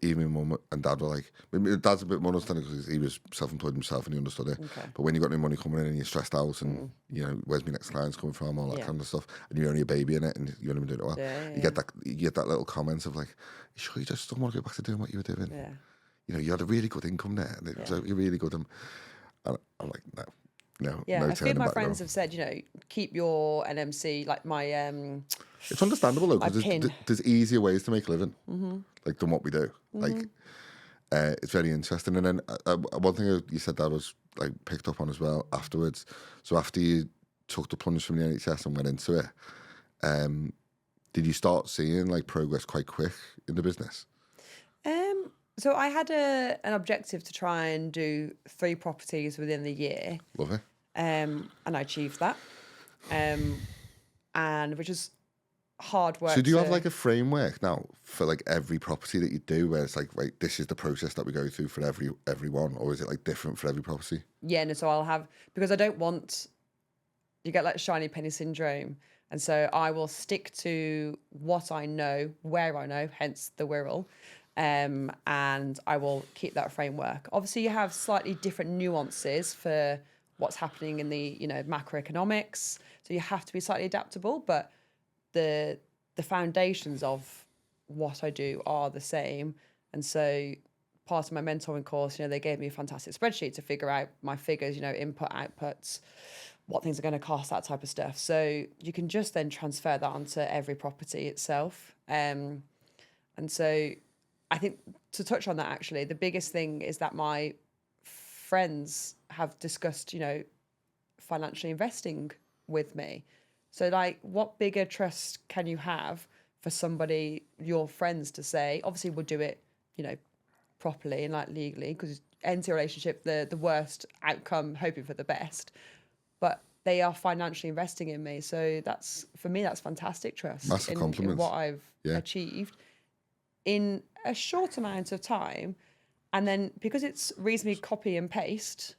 Speaker 1: even my mum and dad were like, dad's a bit more understanding because he was self-employed himself and he understood it.
Speaker 2: Okay.
Speaker 1: But when you got no money coming in and you're stressed out and where's my next client's coming from, all that kind of stuff, and you're only a baby in it and you're only been doing it well, you get that little comment of like, "Are you sure you just don't want to go back to doing what you were doing?"
Speaker 2: Yeah.
Speaker 1: You had a really good income there, and it was really good. And I'm like, no.
Speaker 2: Yeah,
Speaker 1: no
Speaker 2: a few of my
Speaker 1: back
Speaker 2: friends
Speaker 1: now.
Speaker 2: have said, keep your NMC, like my
Speaker 1: It's understandable though, because there's easier ways to make a living, like than what we do. Like, it's very interesting. And then one thing you said that was like picked up on as well afterwards. So after you took the plunge from the NHS and went into it, did you start seeing like progress quite quick in the business?
Speaker 2: So I had an objective to try and do 3 properties within the year.
Speaker 1: Love it.
Speaker 2: And I achieved that. And which is hard work.
Speaker 1: So do you have like a framework now for like every property that you do where it's like, right, this is the process that we go through for every one, or is it like different for every property?
Speaker 2: Yeah, no, so I'll have, because I don't want, you get like shiny penny syndrome. And so I will stick to what I know, where I know, hence the Wirral. And I will keep that framework. Obviously, you have slightly different nuances for what's happening in the macroeconomics, so you have to be slightly adaptable. But the foundations of what I do are the same. And so, part of my mentoring course, they gave me a fantastic spreadsheet to figure out my figures, input, outputs, what things are going to cost, that type of stuff. So you can just then transfer that onto every property itself. And so I think to touch on that, actually, the biggest thing is that my friends have discussed, financially investing with me. So like, what bigger trust can you have for somebody, your friends, to say, obviously we'll do it, properly and like legally, because enter a relationship, the worst outcome, hoping for the best, but they are financially investing in me. So that's, for me, that's fantastic trust.
Speaker 1: Massive
Speaker 2: in what I've achieved in a short amount of time. And then because it's reasonably copy and paste,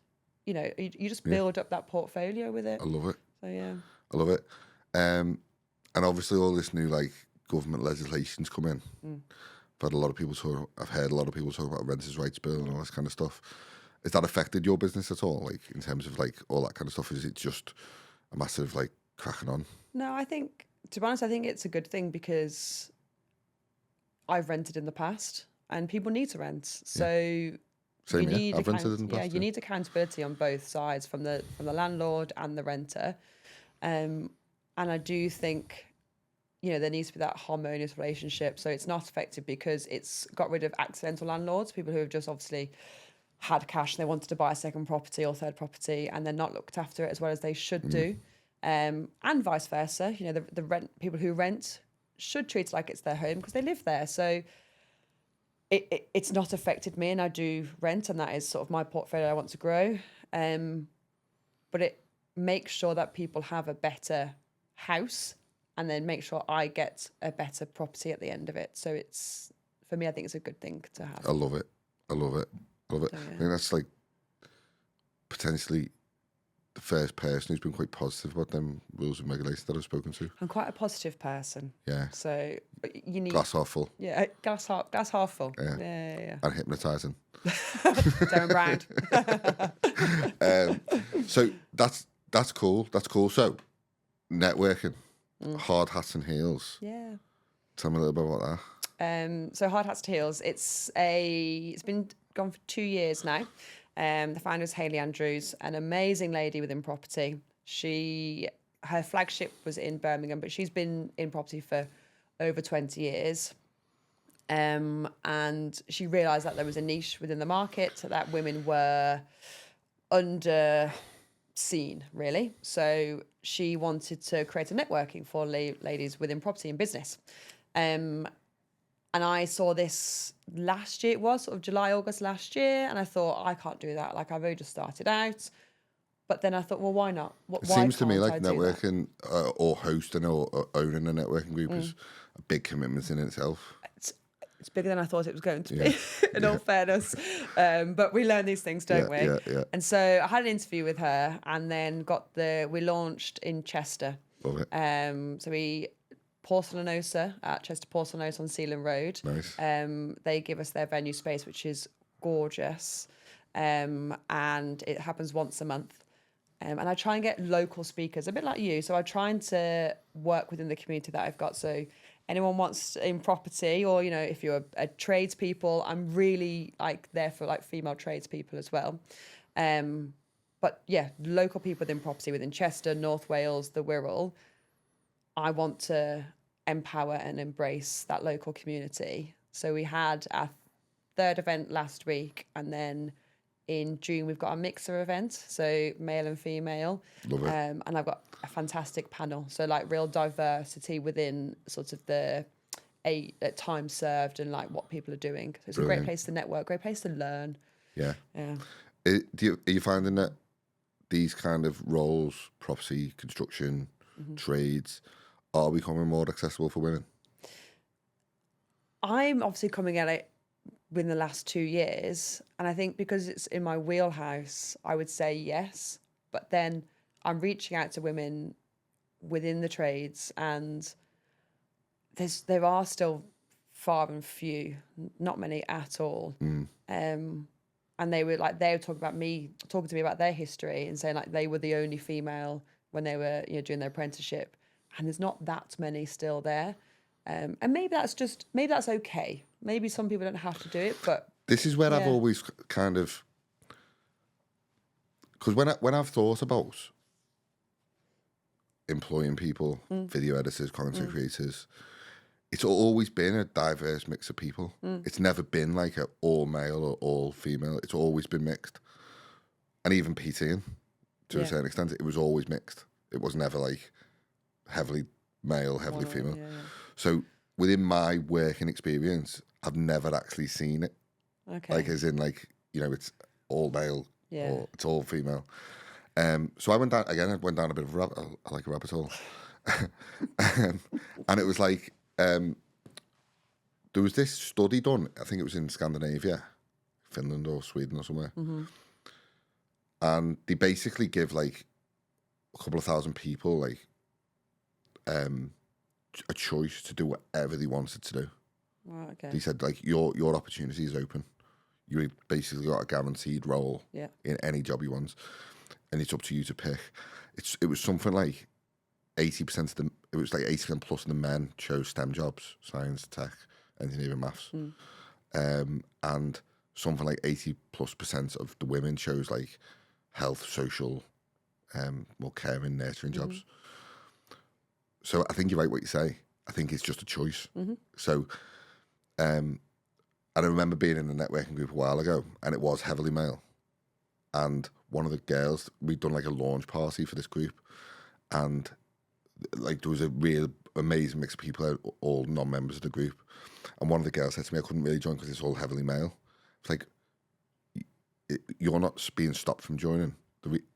Speaker 2: you just build up that portfolio with it.
Speaker 1: I love it.
Speaker 2: So yeah,
Speaker 1: I love it. And obviously all this new like government legislation's come in. I've heard a lot of people talk about a renters' rights bill and all this kind of stuff. Has that affected your business at all? Like in terms of like all that kind of stuff? Is it just a massive like cracking on?
Speaker 2: No, I think, to be honest, I think it's a good thing because I've rented in the past and people need to rent. So
Speaker 1: Same here. I've rented in the past.
Speaker 2: You need accountability on both sides, from the landlord and the renter. And I do think, there needs to be that harmonious relationship. So it's not affected because it's got rid of accidental landlords, people who have just obviously had cash and they wanted to buy a second property or third property and they're not looked after it as well as they should do. And vice versa. The rent, people who rent should treat it like it's their home because they live there. So it's not affected me, and I do rent, and that is sort of my portfolio I want to grow. But it makes sure that people have a better house, and then make sure I get a better property at the end of it. So it's, for me, I think it's a good thing to have.
Speaker 1: I love it. I think that's like potentially the first person who's been quite positive about them rules and regulations that I've spoken to.
Speaker 2: I'm quite a positive person.
Speaker 1: Yeah.
Speaker 2: So you need
Speaker 1: Glass half full.
Speaker 2: Yeah, glass half full.
Speaker 1: Yeah.
Speaker 2: Yeah.
Speaker 1: And hypnotising.
Speaker 2: Darren Brown.
Speaker 1: So that's cool. That's cool. So networking, hard hats and heels.
Speaker 2: Yeah.
Speaker 1: Tell me a little bit about that.
Speaker 2: So Hard Hats to Heels, it's been gone for 2 years now. The founder is Hayley Andrews, an amazing lady within property. Her flagship was in Birmingham, but she's been in property for over 20 years. And she realised that there was a niche within the market that women were under seen, really. So she wanted to create a networking for ladies within property and business. And I saw this last year, it was sort of July, August last year, and I thought, I can't do that. Like, I've only just started out. But then I thought, well, why not?
Speaker 1: It seems to me like networking or hosting or owning a networking group is a big commitment in itself.
Speaker 2: It's bigger than I thought it was going to be, in all fairness. But we learn these things, don't we?
Speaker 1: Yeah.
Speaker 2: And so I had an interview with her, and then we launched in Chester.
Speaker 1: Love it.
Speaker 2: So we Porcelanosa at Chester Porcelanosa on Sealand Road.
Speaker 1: Nice.
Speaker 2: They give us their venue space, which is gorgeous, and it happens once a month. And I try and get local speakers, a bit like you. So I'm trying to work within the community that I've got. So anyone wants in property, or if you're a tradespeople, I'm really there for female tradespeople as well. But yeah, local people within property within Chester, North Wales, the Wirral. I want to empower and embrace that local community. So we had our third event last week, and then in June we've got a mixer event, so male and female.
Speaker 1: Love it.
Speaker 2: And I've got a fantastic panel, so real diversity within sort of the time served and what people are doing. So it's
Speaker 1: Brilliant.
Speaker 2: a great place to network, great place to learn.
Speaker 1: Yeah.
Speaker 2: Yeah.
Speaker 1: Are you finding that these kind of roles, property, construction, trades, are becoming more accessible for women?
Speaker 2: I'm obviously coming at it within the last 2 years, and I think because it's in my wheelhouse, I would say yes. But then I'm reaching out to women within the trades, and there are still far and few, not many at all. And they were talking to me about their history and saying they were the only female when they were doing their apprenticeship, and there's not that many still there. And maybe that's okay. Maybe some people don't have to do it, but
Speaker 1: this is where I've always kind of, because when I've thought about employing people, video editors, content creators, it's always been a diverse mix of people. It's never been like an all male or all female. It's always been mixed, and even PTing to a certain extent, it was always mixed. It was never heavily male, heavily female.
Speaker 2: Yeah.
Speaker 1: So within my working experience, I've never actually seen it.
Speaker 2: Okay.
Speaker 1: As in it's all male or it's all female. So I went down a bit of a rabbit hole. And it was there was this study done, I think it was in Scandinavia, Finland or Sweden or somewhere. And they basically give a couple of thousand people a choice to do whatever they wanted to do.
Speaker 2: Wow, okay.
Speaker 1: They said your opportunity is open. You basically got a guaranteed role in any job you want, and it's up to you to pick. It was something 80% of them. It was 80% plus of the men chose STEM jobs: science, tech, engineering, maths, and something 80+% of the women chose health, social, more caring, nurturing jobs. So I think you're right what you say. I think it's just a choice. So, and I remember being in a networking group a while ago, and it was heavily male. And one of the girls, we'd done a launch party for this group, and there was a real amazing mix of people, all non-members of the group. And one of the girls said to me, I couldn't really join because it's all heavily male. It's you're not being stopped from joining.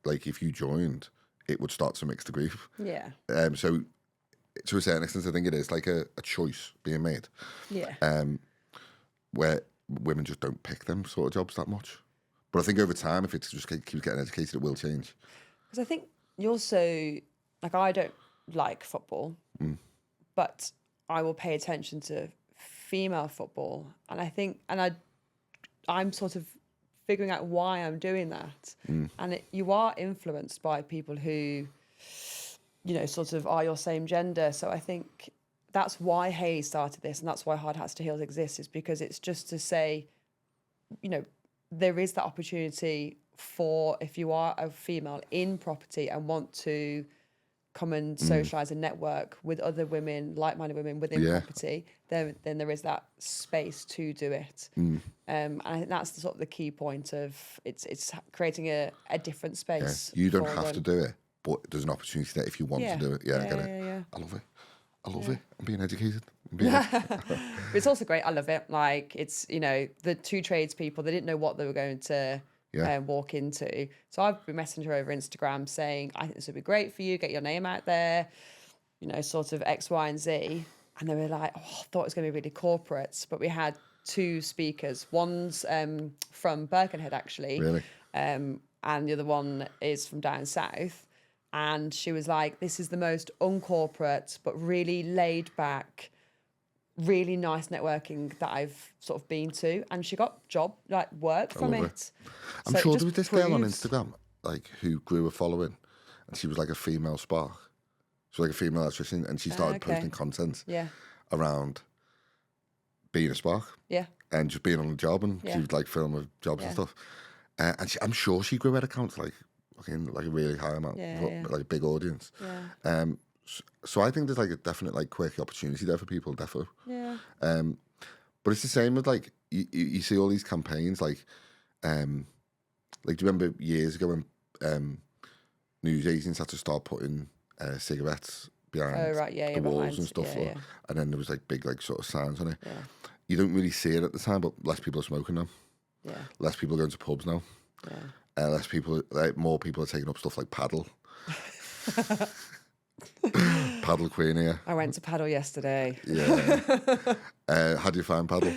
Speaker 1: If you joined, it would start to mix the group.
Speaker 2: Yeah.
Speaker 1: So to a certain extent, I think it is a choice being made.
Speaker 2: Yeah.
Speaker 1: Where women just don't pick them sort of jobs that much. But I think over time, if it just keeps getting educated, it will change.
Speaker 2: Because I think you also, like, I don't like football, but I will pay attention to female football. And I think, I'm sort of figuring out why I'm doing that. And you are influenced by people who, you know, sort of are your same gender. So I think that's why Hayley started this, and that's why Hard Hats to Heels exists, is because it's just to say, you know, there is that opportunity for, if you are a female in property and want to come and socialise and network with other women, like-minded women within property, then there is that space to do it. And I think that's the sort of the key point of it's creating a different space.
Speaker 1: You don't have to do it, but there's an opportunity there if you want to do it. I get it.
Speaker 2: Yeah.
Speaker 1: I love it. I love it. I'm being educated.
Speaker 2: But it's also great. I love it. Like, it's, you know, the two tradespeople, they didn't know what they were going to walk into. So I've been messaging her over Instagram saying, I think this would be great for you. Get your name out there, you know, sort of X, Y, and Z. And they were like, oh, I thought it was going to be really corporate. But we had two speakers. One's from Birkenhead, actually.
Speaker 1: Really?
Speaker 2: And the other one is from down south. And she was like, this is the most uncorporate, but really laid back, really nice networking that I've sort of been to. And she got work from it.
Speaker 1: I'm sure there was this girl on Instagram, like, who grew a following, and she was like a female spark. She was like a female electrician, and she started posting content around being a spark. Yeah. And just being on the job, and she would like film her jobs and stuff. And I'm sure she grew her accounts like a really high amount, like a big audience. Yeah. So I think there's like a definite like quirky opportunity there for people, defo. Yeah. But it's the same with like you see all these campaigns like do you remember years ago when news agents had to start putting cigarettes behind the walls and stuff, and then there was like big like sort of signs on it. Yeah. You don't really see it at the time, but less people are smoking now. Yeah. Less people are going to pubs now. Yeah. Less people, more people are taking up stuff like paddle. Paddle queen here.
Speaker 2: I went to paddle yesterday.
Speaker 1: Yeah. How do you find paddle?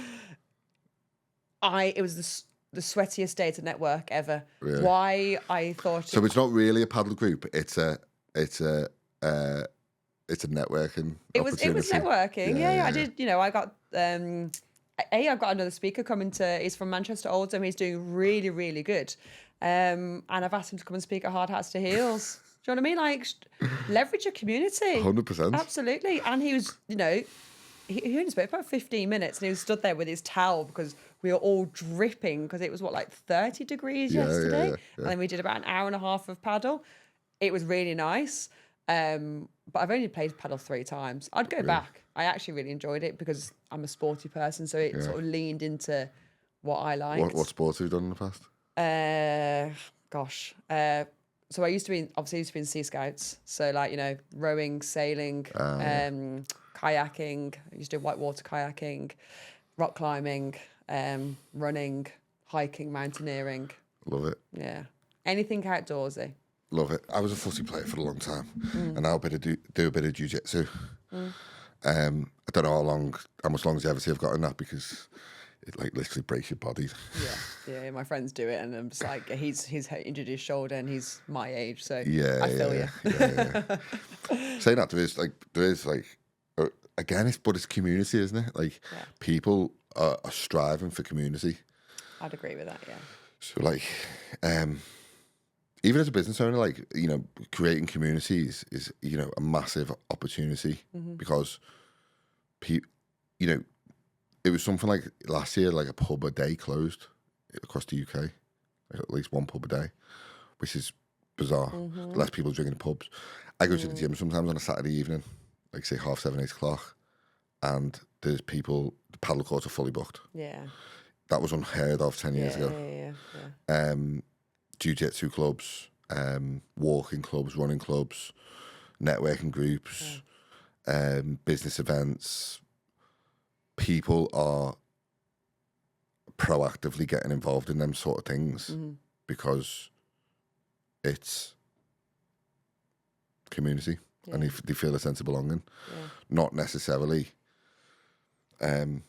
Speaker 2: It was the sweatiest day to network ever. Really? Why I thought
Speaker 1: so. It's not really a paddle group. It's a networking. It was
Speaker 2: networking. Yeah. I did. You know, I got. I've got another speaker coming to. He's from Manchester Oldham. He's doing really, really good. And I've asked him to come and speak at Hard Hats to Heels. Do you know what I mean? Like, leverage your community.
Speaker 1: 100%.
Speaker 2: Absolutely. And he was, you know, he only spoke about 15 minutes, and he was stood there with his towel because we were all dripping because it was, like 30 degrees yesterday. Yeah. And then we did about an hour and a half of paddle. It was really nice. But I've only played paddle 3 times. I'd go back. I actually really enjoyed it because I'm a sporty person, so it sort of leaned into what I liked.
Speaker 1: What sports have you done in the past?
Speaker 2: So I used to be in Sea Scouts. So like, you know, rowing, sailing, kayaking. I used to do whitewater kayaking, rock climbing, running, hiking, mountaineering.
Speaker 1: Love it.
Speaker 2: Yeah. Anything outdoorsy.
Speaker 1: Love it. I was a footy player for a long time, and now do a bit of jiu-jitsu. I don't know how much longevity I've got in that because it like literally breaks your body. Yeah. My friends do it, and I'm just like, he's injured his shoulder, and he's my age, so I feel you. Saying that, there is again, it's community, isn't it? Like people are striving for community.
Speaker 2: I'd agree with that. Yeah.
Speaker 1: So like, even as a business owner, like, you know, creating communities is, you know, a massive opportunity because you know. It was something like last year, like a pub a day closed across the UK, like at least one pub a day, which is bizarre. Less people drinking in pubs. I go to the gym sometimes on a Saturday evening, like say 7:30, 8 o'clock, and there's people, the paddle courts are fully booked. Yeah. That was unheard of 10 years ago. Yeah. Jiu-jitsu clubs, walking clubs, running clubs, networking groups, business events. People are proactively getting involved in them sort of things because it's community and they feel a sense of belonging. Not necessarily, they're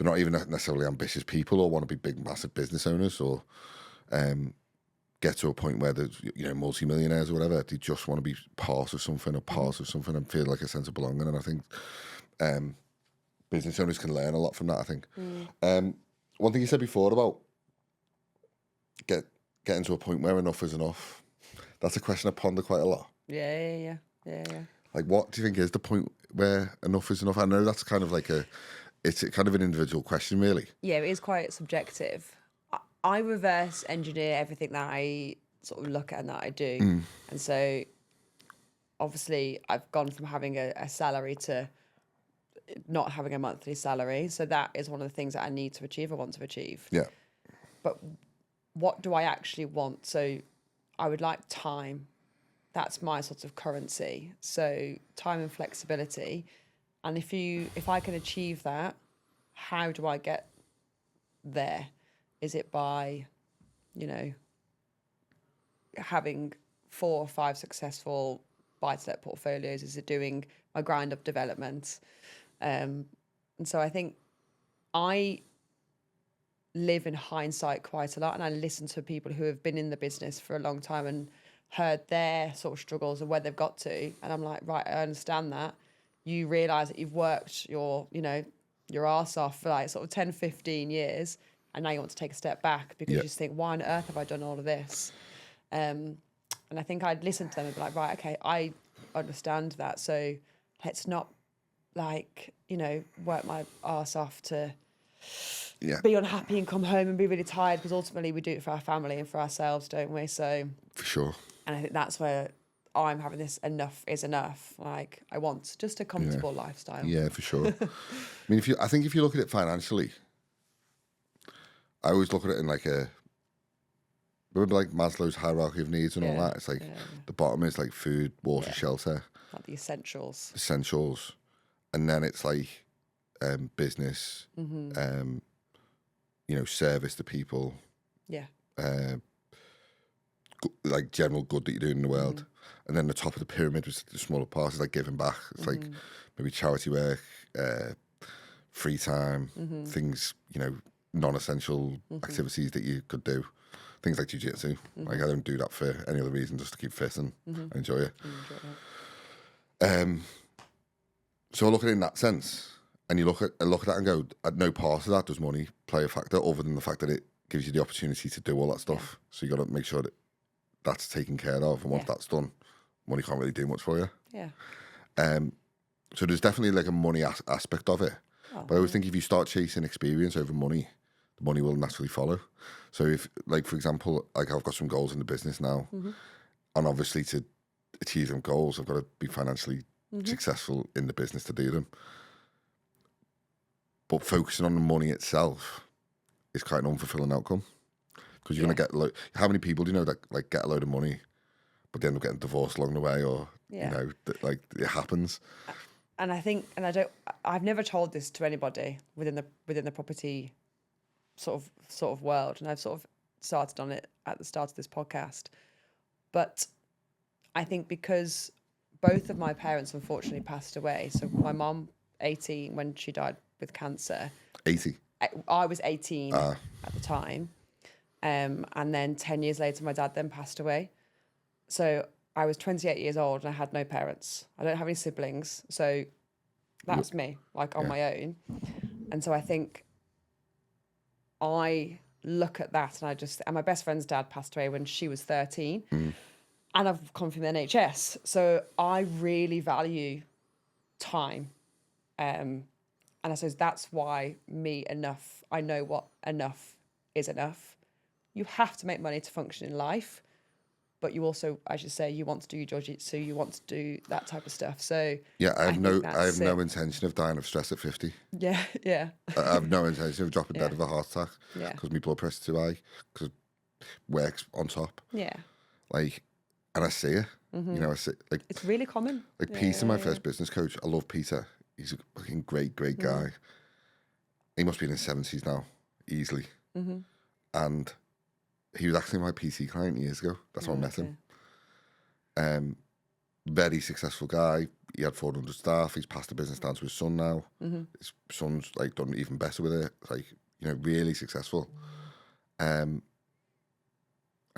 Speaker 1: not even necessarily ambitious people or want to be big, massive business owners or get to a point where there's, you know, multi-millionaires or whatever, they just want to be part of something or part of something and feel like a sense of belonging. And I think business owners can learn a lot from that, I think. One thing you said before about getting to a point where enough is enough, that's a question I ponder quite a lot.
Speaker 2: Yeah.
Speaker 1: Like, what do you think is the point where enough is enough? I know that's kind of like it's kind of an individual question, really.
Speaker 2: Yeah, it is quite subjective. I reverse engineer everything that I sort of look at and that I do. And so obviously I've gone from having a salary to not having a monthly salary. So that is one of the things that I need to achieve, I want to achieve.
Speaker 1: Yeah.
Speaker 2: But what do I actually want? So I would like time. That's my sort of currency. So time and flexibility. And if I can achieve that, how do I get there? Is it by, you know, having 4 or 5 successful buy-to-let portfolios? Is it doing my grind-up development? And so I think I live in hindsight quite a lot, and I listen to people who have been in the business for a long time and heard their sort of struggles and where they've got to. And I'm like, right, I understand that. You realise that you've worked your arse off for like sort of 10, 15 years. And now you want to take a step back because you just think, why on earth have I done all of this? And I think I'd listen to them and be like, right, okay, I understand that. So let's not, like, you know, work my arse off to be unhappy and come home and be really tired, because ultimately we do it for our family and for ourselves, don't we? So
Speaker 1: For sure.
Speaker 2: And I think that's where I'm having this enough is enough. Like, I want just a comfortable lifestyle.
Speaker 1: Yeah, for sure. I mean, I think if you look at it financially, I always look at it in like remember like Maslow's hierarchy of needs and all that? It's like the bottom is like food, water, shelter.
Speaker 2: Like the essentials.
Speaker 1: And then it's like business, you know, service to people.
Speaker 2: Yeah.
Speaker 1: Like general good that you're doing in the world. And then the top of the pyramid, was the smaller part, is like giving back. It's like maybe charity work, free time, things, you know, non-essential activities that you could do. Things like jiu-jitsu. Like, I don't do that for any other reason, just to keep fit and I enjoy it. So I look at it in that sense, and you look at that and go, at no part of that does money play a factor, other than the fact that it gives you the opportunity to do all that stuff. So you got to make sure that that's taken care of, and once that's done, money can't really do much for you. So there's definitely like a money aspect of it. But I always think if you start chasing experience over money, the money will naturally follow. So if, like, for example, like, I've got some goals in the business now, and obviously to achieve them goals, I've got to be financially successful in the business to do them. But focusing on the money itself is quite an unfulfilling outcome, because you're going to get how many people do you know that like get a load of money, but they end up getting divorced along the way, or you know, like, it happens.
Speaker 2: And I think, I've never told this to anybody within the property sort of world, and I've sort of started on it at the start of this podcast. But I think because both of my parents unfortunately passed away, so my mum 18 when she died with cancer.
Speaker 1: 80.
Speaker 2: I was 18 at the time, and then 10 years later my dad then passed away. So I was 28 years old and I had no parents. I don't have any siblings, so that's me, like, on my own. And so I think I look at that, and my best friend's dad passed away when she was 13, and I've come from the NHS, so I really value time, and I suppose that's why I know what enough is enough. You have to make money to function in life, but you also, as you say, you want to do your jiu-jitsu, you want to do that type of stuff. So
Speaker 1: yeah, I have no intention of dying of stress at 50.
Speaker 2: Yeah.
Speaker 1: I have no intention of dropping dead of a heart attack because my blood pressure's too high, because work's on top.
Speaker 2: Yeah.
Speaker 1: Like, and I see it. You know, I see, like,
Speaker 2: it's really common.
Speaker 1: Like, Peter, my first business coach, I love Peter. He's a fucking great guy. He must be in his 70s now, easily. And he was actually my PC client years ago. That's how I met him. Very successful guy. He had 400 staff. He's passed the business down to his son now. His son's like done even better with it. Like, you know, really successful.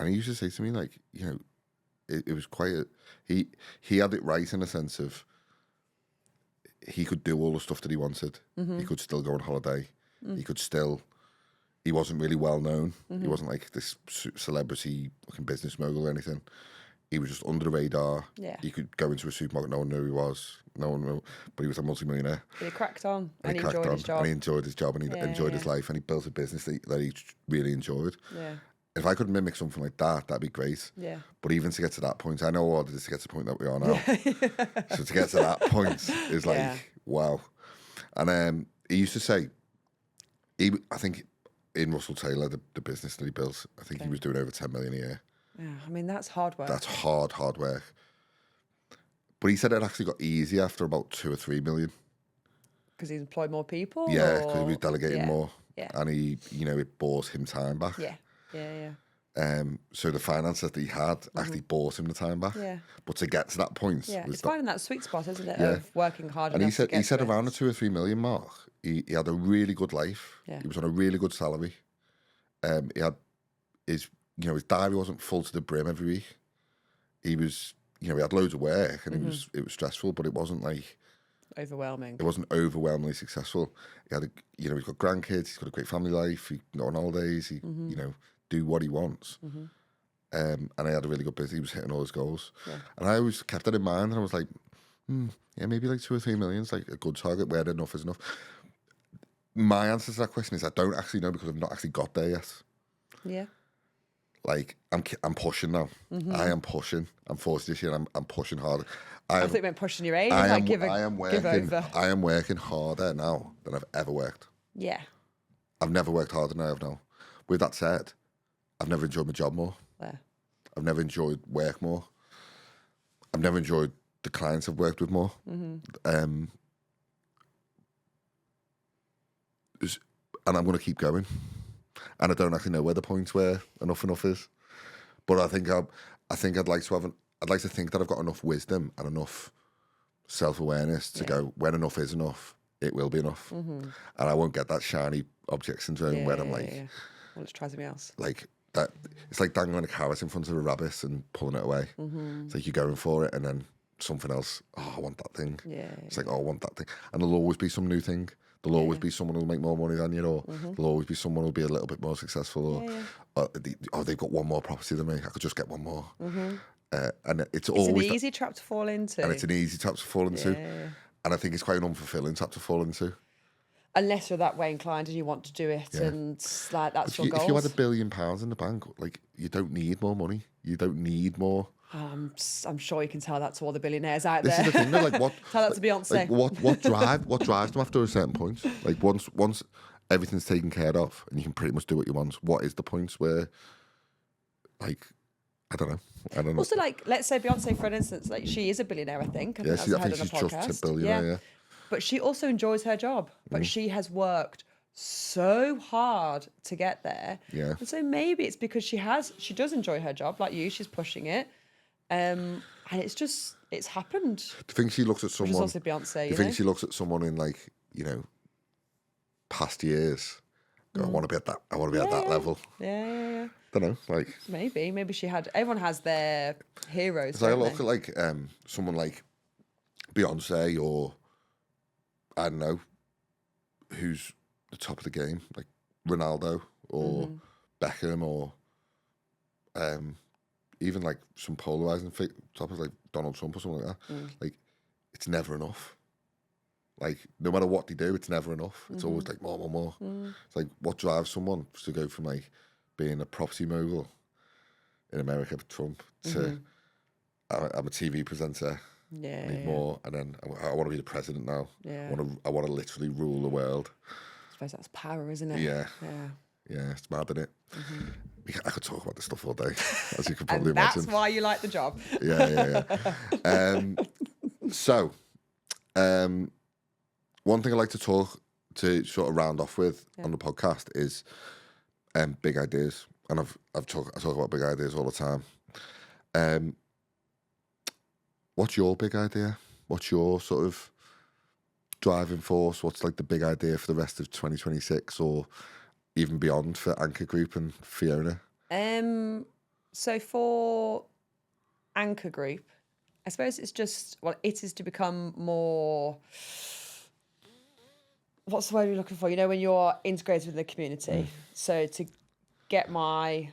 Speaker 1: And he used to say to me, like, you know, it was quite he had it right in a sense of he could do all the stuff that he wanted. He could still go on holiday. He wasn't really well known. He wasn't like this celebrity fucking business mogul or anything. He was just under the radar.
Speaker 2: Yeah.
Speaker 1: He could go into a supermarket, no one knew who he was. No one knew, but he was a multimillionaire.
Speaker 2: But he cracked on
Speaker 1: And
Speaker 2: he
Speaker 1: he
Speaker 2: enjoyed his job.
Speaker 1: And he enjoyed his job and he enjoyed his life and he built a business that he really enjoyed.
Speaker 2: Yeah.
Speaker 1: If I could mimic something like that, that'd be great.
Speaker 2: Yeah.
Speaker 1: But even to get to that point, I know what it is to get to the point that we are now. So to get to that point is like, wow. And he used to say, I think in Russell Taylor, the business that he built, I think he was doing over 10 million a year.
Speaker 2: Yeah, I mean, that's hard work.
Speaker 1: That's hard work. But he said it actually got easy after about 2 or 3 million.
Speaker 2: Because he employed more people?
Speaker 1: Yeah, because he was delegating more.
Speaker 2: Yeah.
Speaker 1: And he, you know, it bought him time back.
Speaker 2: Yeah. Yeah.
Speaker 1: So the finances that he had actually bought him the time back.
Speaker 2: Yeah.
Speaker 1: But to get to that point,
Speaker 2: It's finding that sweet spot, isn't it?
Speaker 1: Yeah.
Speaker 2: Of working hard.
Speaker 1: And
Speaker 2: enough
Speaker 1: he said
Speaker 2: to get
Speaker 1: around the 2 or 3 million mark, he had a really good life.
Speaker 2: Yeah.
Speaker 1: He was on a really good salary. He had his diary wasn't full to the brim every week. He was, he had loads of work and it was stressful, but it wasn't like
Speaker 2: overwhelming.
Speaker 1: It wasn't overwhelmingly successful. He had he's got grandkids. He's got a great family life. He go on holidays. He do what he wants. And I had a really good business. He was hitting all his goals. Yeah. And I always kept that in mind. And I was like, maybe like 2 or 3 million is like a good target where enough is enough. My answer to that question is I don't actually know because I've not actually got there yet. Yeah. Like I'm pushing now. I am pushing. I'm 40 this year. I'm pushing harder.
Speaker 2: I think we're pushing your age.
Speaker 1: I am working harder now than I've ever worked. Yeah. I've never worked harder than I have now. With that said, I've never enjoyed my job more. Yeah. I've never enjoyed work more. I've never enjoyed the clients I've worked with more. And I'm going to keep going. And I don't actually know where the point where enough is. But I think I'd like to think that I've got enough wisdom and enough self-awareness to go, when enough is enough, it will be enough. And I won't get that shiny object syndrome where I'm like...
Speaker 2: Well, let's try something else.
Speaker 1: Like, that. It's like dangling a carrot in front of a rabbit and pulling it away. It's like you're going for it and then something else, I want that thing. It's like, I want that thing. And there'll always be some new thing. There'll always be someone who'll make more money than you, or there'll always be someone who'll be a little bit more successful, or they've got one more property than me. I could just get one more. And it's always
Speaker 2: an easy trap to fall into.
Speaker 1: And it's an easy trap to fall into. And I think it's quite an unfulfilling trap to fall into. Unless
Speaker 2: you're that way inclined and you want to do it, and like that's your goal.
Speaker 1: If you had £1 billion in the bank, like you don't need more money. You don't need more.
Speaker 2: I'm sure you can tell that to all the billionaires out
Speaker 1: there.
Speaker 2: This
Speaker 1: is the thing, though, like what?
Speaker 2: Tell that to Beyonce.
Speaker 1: Like what drives them after a certain point? Like once everything's taken care of and you can pretty much do what you want. What is the point where, like, I don't know.
Speaker 2: Also, like, let's say Beyonce, for instance, like she is a billionaire, I think.
Speaker 1: I think she's just a billionaire. Yeah.
Speaker 2: But she also enjoys her job. But she has worked so hard to get there. Yeah. And so maybe it's because she does enjoy her job, like you. She's pushing it. And it's happened.
Speaker 1: Do you think she looks at someone?
Speaker 2: Which is also Beyonce.
Speaker 1: Do you think she looks at someone in like, past years? Go, I want to be at that. I want to be at that level.
Speaker 2: Yeah.
Speaker 1: Don't know. Like
Speaker 2: maybe she had. Everyone has their heroes.
Speaker 1: So I look at like someone like Beyonce, or I don't know who's the top of the game, like Ronaldo or Beckham, or even like some polarizing topics like Donald Trump or something like that. Like, it's never enough. Like, no matter what they do, it's never enough. It's always like more. It's like, what drives someone to go from like being a property mogul in America for Trump to I'm a TV presenter. I need more, and then I want to be the president now. I want to literally rule the world.
Speaker 2: I suppose that's power, isn't it?
Speaker 1: Yeah, it's mad, isn't it? I could talk about this stuff all day, as you can probably imagine.
Speaker 2: That's why you like the job.
Speaker 1: Yeah. So, one thing I like to talk to sort of round off with on the podcast is big ideas, and I talk about big ideas all the time. What's your big idea? What's your sort of driving force? What's like the big idea for the rest of 2026 or even beyond for ANQR Group and Fiona?
Speaker 2: So for ANQR Group, I suppose it's just, well, it is to become more, what's the word you're looking for? You know, when you're integrated with the community. So to get my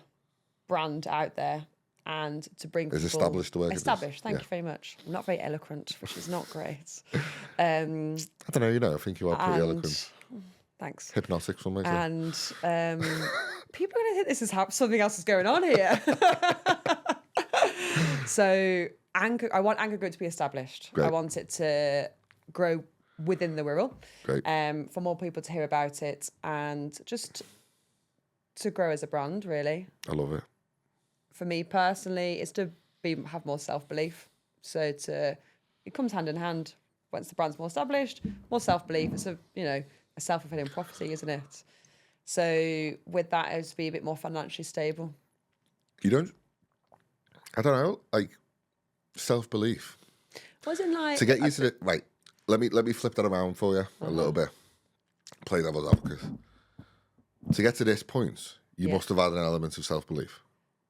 Speaker 2: brand out there and to bring people...
Speaker 1: Is established the word?
Speaker 2: Established, thank you very much. I'm not very eloquent, which is not great.
Speaker 1: I don't know, you know, I think you are pretty eloquent.
Speaker 2: Thanks.
Speaker 1: Hypnotic, something like that.
Speaker 2: And people are going to think this is something else is going on here. So I want ANQR Group to be established.
Speaker 1: Great.
Speaker 2: I want it to grow within the Wirral.
Speaker 1: Great.
Speaker 2: For more people to hear about it and just to grow as a brand, really.
Speaker 1: I love it.
Speaker 2: For me personally, it's to have more self-belief. So it comes hand in hand. Once the brand's more established, more self-belief. It's a self-fulfilling prophecy, isn't it? So with that, it's to be a bit more financially stable.
Speaker 1: I don't know, like self-belief.
Speaker 2: Wasn't like
Speaker 1: to get you to the right. Let me flip that around for you a little bit. Play devil's advocate. To get to this point, you must have had an element of self-belief.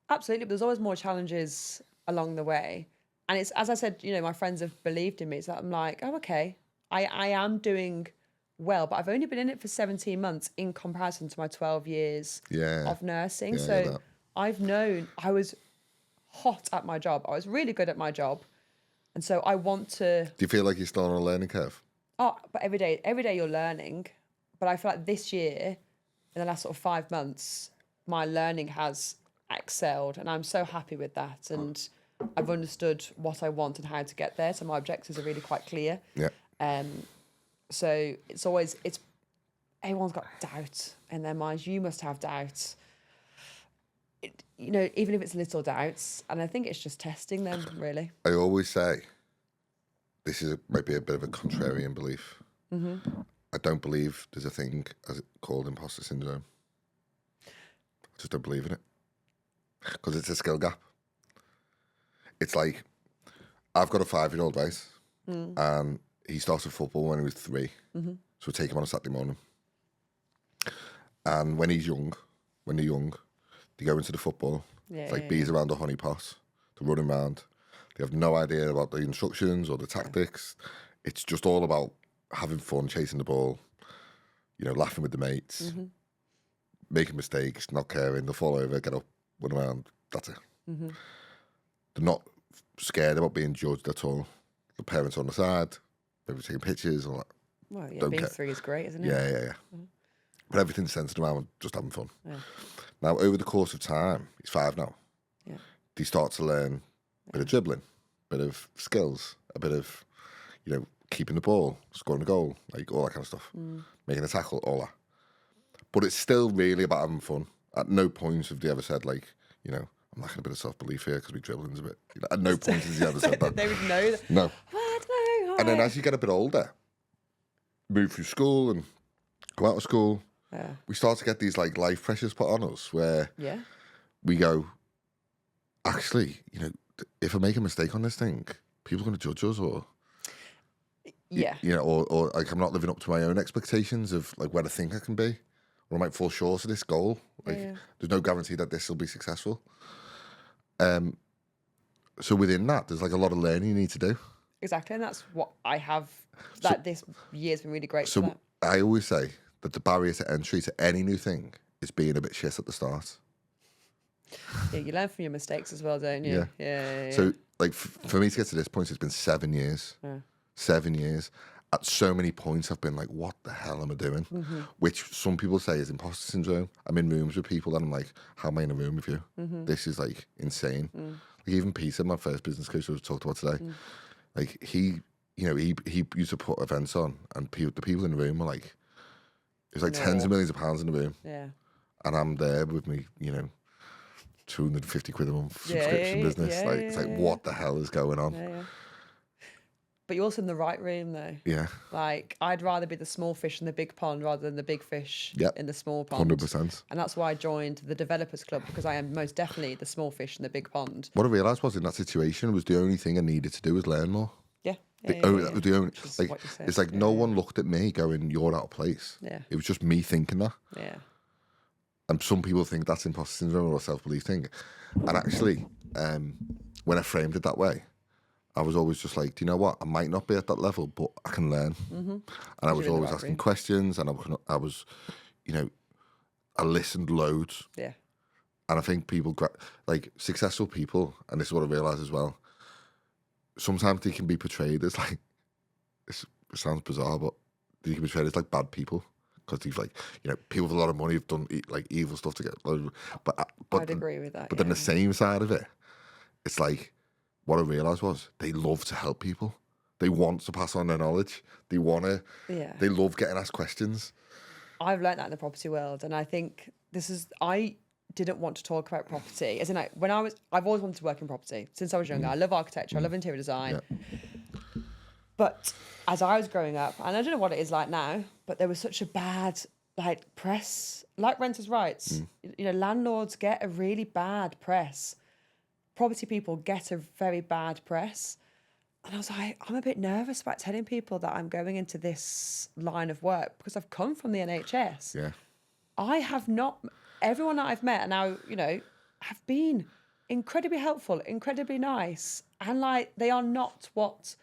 Speaker 2: Absolutely, but there's always more challenges along the way. And it's, as I said, you know, my friends have believed in me. So I'm like, oh, okay, I am doing well, but I've only been in it for 17 months in comparison to my 12 years of nursing.
Speaker 1: Yeah,
Speaker 2: so I've known I was hot at my job. I was really good at my job. And so I want to...
Speaker 1: Do you feel like you're still on a learning curve?
Speaker 2: Oh, but every day you're learning. But I feel like this year, in the last sort of 5 months, my learning has excelled. And I'm so happy with that. And I've understood what I want and how to get there. So my objectives are really quite clear.
Speaker 1: Yeah.
Speaker 2: So everyone's got doubt in their minds. You must have doubts. You know, even if it's little doubts. And I think it's just testing them, really.
Speaker 1: I always say, might be a bit of a contrarian belief. Mm-hmm. I don't believe there's a thing called imposter syndrome. I just don't believe in it. Because it's a skill gap. It's like, I've got a 5-year-old, right? And he started football when he was 3. Mm-hmm. So we take him on a Saturday morning. And when they're young, they go into the football. It's like bees around a honey pot. They're running around. They have no idea about the instructions or the tactics. It's just all about having fun, chasing the ball, you know, laughing with the mates, making mistakes, not caring. They'll fall over, get up, run around. That's it. Mm-hmm. They're not scared about being judged at all. The parents are on the side, maybe taking pictures, all that.
Speaker 2: Well, yeah, being 3 is great, isn't it?
Speaker 1: Yeah. Mm-hmm. But everything's centered around just having fun. Yeah. Now, over the course of time, he's 5 now. Yeah. They start to learn a bit of dribbling, a bit of skills, a bit of, you know, keeping the ball, scoring a goal, like all that kind of stuff, making a tackle, all that. But it's still really about having fun. At no point have they ever said, like, you know, I'm lacking a bit of self-belief here because we dribbling's a bit. You know, at no point has he ever said that.
Speaker 2: They would know that.
Speaker 1: No.
Speaker 2: Well, I don't know.
Speaker 1: And then as you get a bit older, move through school and go out of school, we start to get these like life pressures put on us where we go, actually, you know, if I make a mistake on this thing, people are going to judge us or... You know, or like I'm not living up to my own expectations of like where I think I can be, or I might fall short of this goal. Like there's no guarantee that this will be successful. So within that, there's like a lot of learning you need to do.
Speaker 2: Exactly, and that's what I have. This year's been really great.
Speaker 1: So
Speaker 2: for that.
Speaker 1: I always say that the barrier to entry to any new thing is being a bit shit at the start.
Speaker 2: Yeah, you learn from your mistakes as well, don't you? Yeah.
Speaker 1: So like for me to get to this point, it's been 7 years. 7 years. At so many points, I've been like, what the hell am I doing? Mm-hmm. Which some people say is imposter syndrome. I'm in rooms with people and I'm like, how am I in a room with you? Mm-hmm. This is like insane. Like even Peter, my first business coach we talked about today, like he used to put events on and the people in the room were like, it was like tens of millions of pounds in the room. Yeah. And I'm there with me, you know, 250 quid a month subscription business. It's like, what the hell is going on?
Speaker 2: Yeah. But you're also in the right room, though.
Speaker 1: Yeah.
Speaker 2: Like, I'd rather be the small fish in the big pond rather than the big fish in the small pond.
Speaker 1: 100%.
Speaker 2: And that's why I joined the Developers Club, because I am most definitely the small fish in the big pond.
Speaker 1: What I realised was in that situation was the only thing I needed to do was learn more. That was the only. Like, it's like no one looked at me going, "You're out of place." Yeah. It was just me thinking that.
Speaker 2: Yeah.
Speaker 1: And some people think that's imposter syndrome or a self-belief thing. And actually, when I framed it that way, I was always just like, do you know what? I might not be at that level, but I can learn. And I was always asking questions, and I was, you know, I listened loads.
Speaker 2: Yeah.
Speaker 1: And I think people, like successful people, and this is what I realised as well, sometimes they can be portrayed as like, it sounds bizarre, but they can be portrayed as like bad people. Because they've like, you know, people with a lot of money have done like evil stuff to get. But
Speaker 2: I'd agree with that.
Speaker 1: But then the same side of it, it's like, what I realised was they love to help people. They want to pass on their knowledge. They want to. Yeah. They love getting asked questions.
Speaker 2: I've learnt that in the property world, and I think I didn't want to talk about property. As in, I've always wanted to work in property since I was younger. I love architecture. I love interior design. Yeah. But as I was growing up, and I don't know what it is like now, but there was such a bad like press, like renters' rights. You know, landlords get a really bad press. Property people get a very bad press. And I was like, I'm a bit nervous about telling people that I'm going into this line of work because I've come from the NHS.
Speaker 1: Yeah.
Speaker 2: I have not, everyone that I've met and now, you know, have been incredibly helpful, incredibly nice. And like, they are not what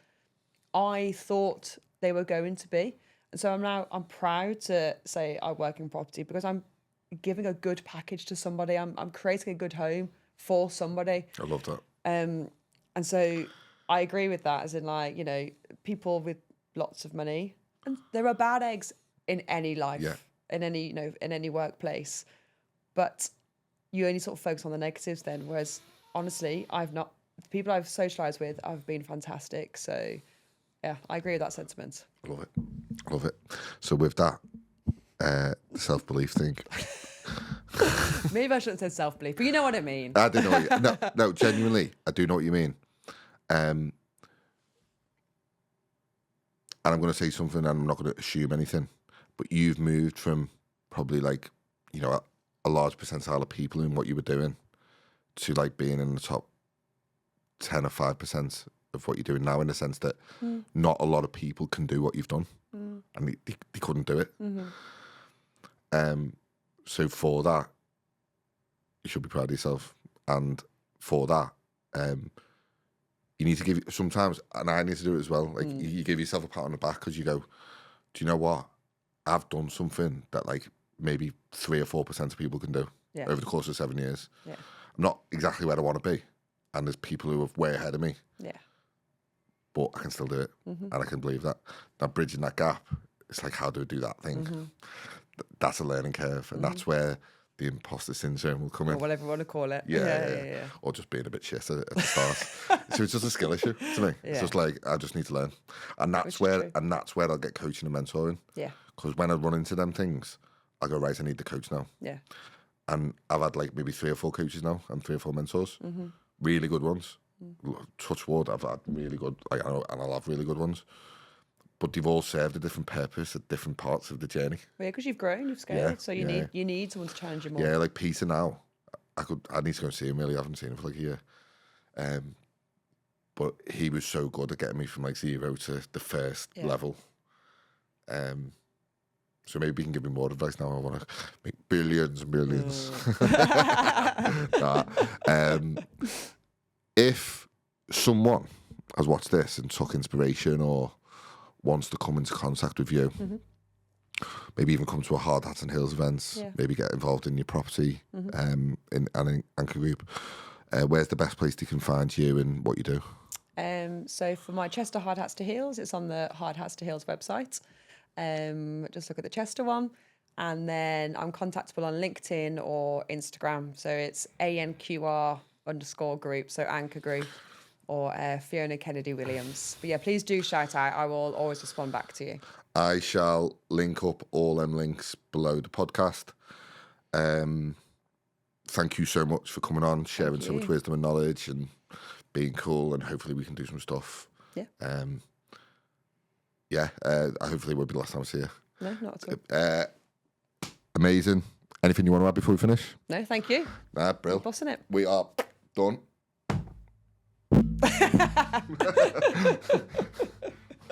Speaker 2: I thought they were going to be. And so I'm proud to say I work in property because I'm giving a good package to somebody. I'm creating a good home for somebody.
Speaker 1: I love that.
Speaker 2: And so I agree with that, as in like, you know, people with lots of money, and there are bad eggs in any life, in any, you know, in any workplace, but you only sort of focus on the negatives then. Whereas honestly, the people I've socialised with have been fantastic. So yeah, I agree with that sentiment.
Speaker 1: I love it. I love it. So with that, self-belief thing.
Speaker 2: Maybe I shouldn't say self-belief, but you know what I mean.
Speaker 1: I do know what you No, genuinely, I do know what you mean. And I'm going to say something, and I'm not going to assume anything, but you've moved from probably like, you know, a large percentile of people in what you were doing to like being in the top 10 or 5% of what you're doing now, in the sense that not a lot of people can do what you've done, and they couldn't do it. So for that, you should be proud of yourself, and for that, you need to give sometimes, and I need to do it as well. Like you give yourself a pat on the back because you go, do you know what? I've done something that like maybe 3 or 4% of people can do over the course of 7 years. Yeah. I'm not exactly where I want to be, and there's people who are way ahead of me. Yeah. But I can still do it, and I can believe that. Now bridging that gap, it's like, how do I do that thing? That's a learning curve, and that's where the imposter syndrome will come in.
Speaker 2: Or whatever you want to call it.
Speaker 1: Yeah. Or just being a bit shit at the start. So it's just a skill issue to me. It's just like, I just need to learn. And that's where I'll get coaching and mentoring. Yeah. Because when I run into them things, I go, right, I need the coach now. Yeah. And I've had like maybe 3 or 4 coaches now and 3 or 4 mentors. Really good ones. Touch wood, I've had really good, and I'll have really good ones. But they've all served a different purpose at different parts of the journey.
Speaker 2: Well, yeah, because you've grown, you've scaled, so you need someone to challenge you more.
Speaker 1: Yeah, like Peter now, I need to go and see him. Really, I haven't seen him for like a year. But he was so good at getting me from like 0 to the first level. So maybe he can give me more advice now. I want to make billions and billions. If someone has watched this and took inspiration or wants to come into contact with you, maybe even come to a Hard Hats and Heels events, maybe get involved in your property in ANQR Group, where's the best place they can find you and what you do?
Speaker 2: So for my Chester Hard Hats to Heels, it's on the Hard Hats to Heels website. Just look at the Chester one. And then I'm contactable on LinkedIn or Instagram. So it's ANQR _group, so ANQR Group, or Fiona Kennedy Williams. But yeah, please do shout out. I will always respond back to you.
Speaker 1: I shall link up all them links below the podcast. Thank you so much for coming on, sharing so much wisdom and knowledge and being cool, and hopefully we can do some stuff. Yeah. Hopefully it won't be the last time I see you.
Speaker 2: No, not at all.
Speaker 1: Amazing. Anything you want to add before we finish?
Speaker 2: No, thank you.
Speaker 1: Nah, brilliant.
Speaker 2: Bossing it.
Speaker 1: We are done.